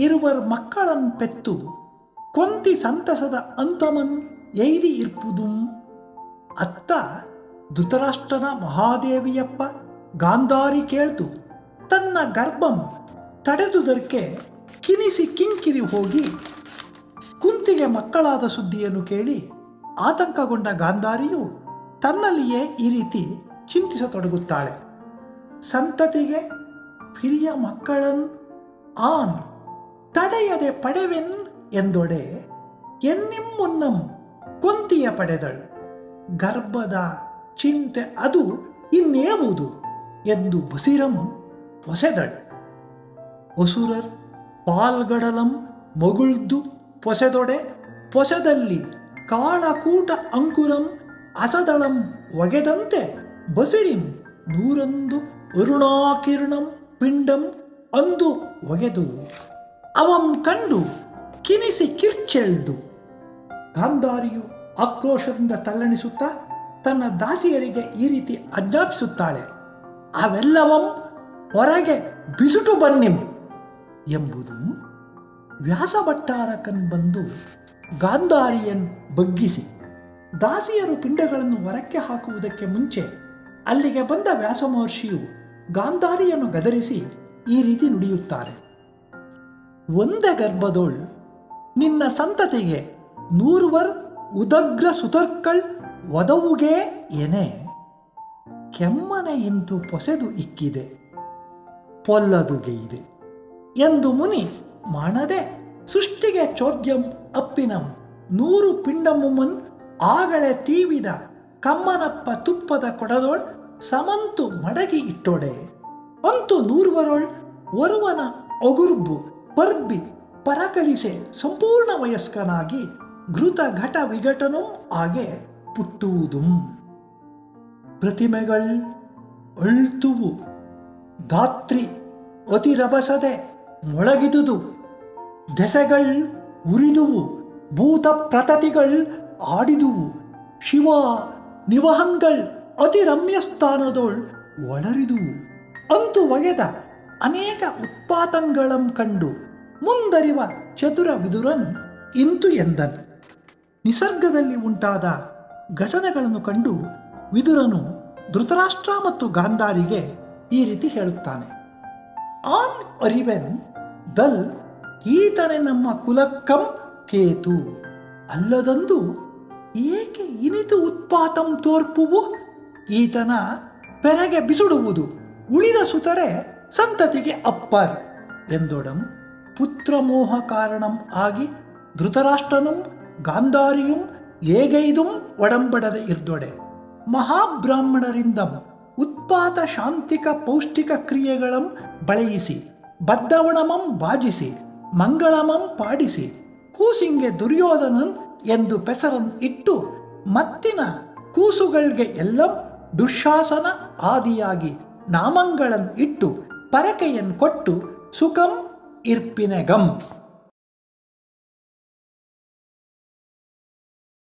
இருவர் மக்களன் பெத்து ಕೊಂತಿ ಸಂತಸದ ಅಂತಮನ್ ಎಯ್ದಿ ಇರ್ಪುದುಂ ಅತ್ತ ಧೃತರಾಷ್ಟ್ರನ ಮಹಾದೇವಿಯಪ್ಪ ಗಾಂಧಾರಿ ಕೇಳ್ತು ತನ್ನ ಗರ್ಭಂ ತಡೆದುದಕ್ಕೆ ಕಿನಿಸಿ ಕಿಂಕಿರಿ ಹೋಗಿ ಕುಂತಿಗೆ ಮಕ್ಕಳಾದ ಸುದ್ದಿಯನ್ನು ಕೇಳಿ ಆತಂಕಗೊಂಡ ಗಾಂಧಾರಿಯು ತನ್ನಲ್ಲಿಯೇ ಈ ರೀತಿ ಚಿಂತಿಸತೊಡಗುತ್ತಾಳೆ. ಸಂತತಿಗೆ பிரிய மக்களன் ஆன் தடையದೆ ಪಡೆವೆನ್ ಎಂದೊಡೆ ಎನ್ನಿಂ ಮುನ್ನಂ ಕೊಂತಿಯ ಪಡೆದಳು. ಗರ್ಭದ ಚಿಂತೆ ಅದು ಇನ್ನೇವುದು ಎಂದು ಬಸಿರಂ ಪೊಸೆದಳು. ಒಸುರರ್ ಪಾಲ್ಗಡಲಂ ಮಗುಳ್ದು ಪೊಸೆದೊಡೆ ಪೊಸೆದಲ್ಲಿ ಕಾಳಕೂಟ ಅಂಕುರಂ ಅಸದಳಂ ಒಗೆದಂತೆ ಬಸಿರಿಂ ನೂರೊಂದು ಅರುಣಾಕಿರಣಂ ಪಿಂಡಂ ಅಂದು ಒಗೆದು ಅವಂ ಕಂಡು ಕಿನಿಸಿ ಕಿರ್ಚೆಳ್ದು. ಗಾಂಧಾರಿಯು ಆಕ್ರೋಶದಿಂದ ತಲ್ಲಣಿಸುತ್ತಾ ತನ್ನ ದಾಸಿಯರಿಗೆ ಈ ರೀತಿ ಆಜ್ಞಾಪಿಸುತ್ತಾಳೆ, ಅವೆಲ್ಲವಂ ಹೊರಗೆ ಬಿಸುಟು ಬನ್ನಿಂ ಎಂಬುದು. ವ್ಯಾಸಭಟ್ಟಾರಕನ್ ಬಂದು ಗಾಂಧಾರಿಯನ್ ಬಗ್ಗಿಸಿ ದಾಸಿಯರು ಪಿಂಡಗಳನ್ನು ಹೊರಕ್ಕೆ ಹಾಕುವುದಕ್ಕೆ ಮುಂಚೆ ಅಲ್ಲಿಗೆ ಬಂದ ವ್ಯಾಸಮಹರ್ಷಿಯು ಗಾಂಧಾರಿಯನ್ನು ಗದರಿಸಿ ಈ ರೀತಿ ನುಡಿಯುತ್ತಾರೆ. ಒಂದೇ ಗರ್ಭದೋಳ್ ನಿನ್ನ ಸಂತತಿಗೆ ನೂರುವರ್ ಉದಗ್ರ ಸುತರ್ಕಳ್ ಒದವುಗೆ ಎನೆ ಕೆಮ್ಮನೆ ಇಂತು ಪೊಸೆದು ಇಕ್ಕಿದೆ ಪೊಲ್ಲದುಗೆ ಇದೆ ಎಂದು ಮುನಿ ಮಾಡದೆ ಸೃಷ್ಟಿಗೆ ಚೋದ್ಯಂ ಅಪ್ಪಿನಂ 100 ಪಿಂಡಮುಮ್ಮನ್ ಆಗಳೇ ತೀವಿದ ಕಮ್ಮನಪ್ಪ ತುಪ್ಪದ ಕೊಡದೋಳ್ ಸಮಂತು ಮಡಗಿ ಇಟ್ಟೊಡೆ ಅಂತು 100ವರೊಳ್ ಒರುವನ ಒಗುರ್ಬು ಪರ್ಬಿ ಪರಕಲಿಸೆ ಸಂಪೂರ್ಣ ವಯಸ್ಕನಾಗಿ ಘೃತ ಘಟ ವಿಘಟನೂ ಆಗೆ ಪುಟ್ಟುವುದುಂ. ಪ್ರತಿಮೆಗಳ್ ಅಳ್ತುವು ಧಾತ್ರಿ ಅತಿರಭಸದೆ ಮೊಳಗಿದುದು ದೆಸೆಗಳ್ ಉರಿದುವು ಭೂತ ಪ್ರತತಿಗಳ್ ಆಡಿದುವು ಶಿವ ನಿವಹಂಗಳ್ ಅತಿ ರಮ್ಯ ಸ್ಥಾನದೊಳ್ ಒಳರಿದುವು ಅಂತು ಒಗೆದ ಅನೇಕ ಉತ್ಪಾತಂಗಳಂ ಕಂಡು ಮುಂದರಿವ ಚತುರ ವಿದುರನ್ ಇಂತು ಎಂದನ್. ನಿಸರ್ಗದಲ್ಲಿ ಉಂಟಾದ ಘಟನೆಗಳನ್ನು ಕಂಡು ವಿದುರನು ಧೃತರಾಷ್ಟ್ರ ಮತ್ತು ಗಾಂಧಾರಿಗೆ ಈ ರೀತಿ ಹೇಳುತ್ತಾನೆ. ಆನ್ ಅರಿವೆನ್ ದಲ್ ಈತನೆ ನಮ್ಮ ಕುಲಕ್ಕಂ ಕೇತು ಅಲ್ಲದಂದು ಏಕೆ ಇನಿತು ಉತ್ಪಾತಂ ತೋರ್ಪುವು ಈತನ ಪೆರಗೆ ಬಿಸುಡುವುದು ಉಳಿದ ಸುತರೆ ಸಂತತಿಗೆ ಅಪ್ಪರ್ ಎಂದೊಡಂ ಪುತ್ರಮೋಹ ಕಾರಣಂ ಆಗಿ ಧೃತರಾಷ್ಟ್ರನುಂ ಗಾಂಧಾರಿಯುಂ ಏಗೈದುಂ ಒಡಂಬಡದೆ ಇರ್ದೊಡೆ ಮಹಾಬ್ರಾಹ್ಮಣರಿಂದಂ ಉತ್ಪಾತ ಶಾಂತಿಕ ಪೌಷ್ಟಿಕ ಕ್ರಿಯೆಗಳಂ ಬಳೆಯಿಸಿ ಬದ್ಧವಣಮಂ ಬಾಜಿಸಿ ಮಂಗಳಮಂ ಪಾಡಿಸಿ ಕೂಸಿಂಗೆ ದುರ್ಯೋಧನನ್ ಎಂದು ಪೆಸರನ್ ಇಟ್ಟು ಮತ್ತಿನ ಕೂಸುಗಳ್ಗೆ ಎಲ್ಲಂ ದುಶ್ಯಾಸನ ಆದಿಯಾಗಿ ನಾಮಂಗಳನ್ ಇಟ್ಟು ಪರಕೆಯನ್ ಕೊಟ್ಟು ಸುಖಂ ಇರ್ಪಿನೆಗಂ.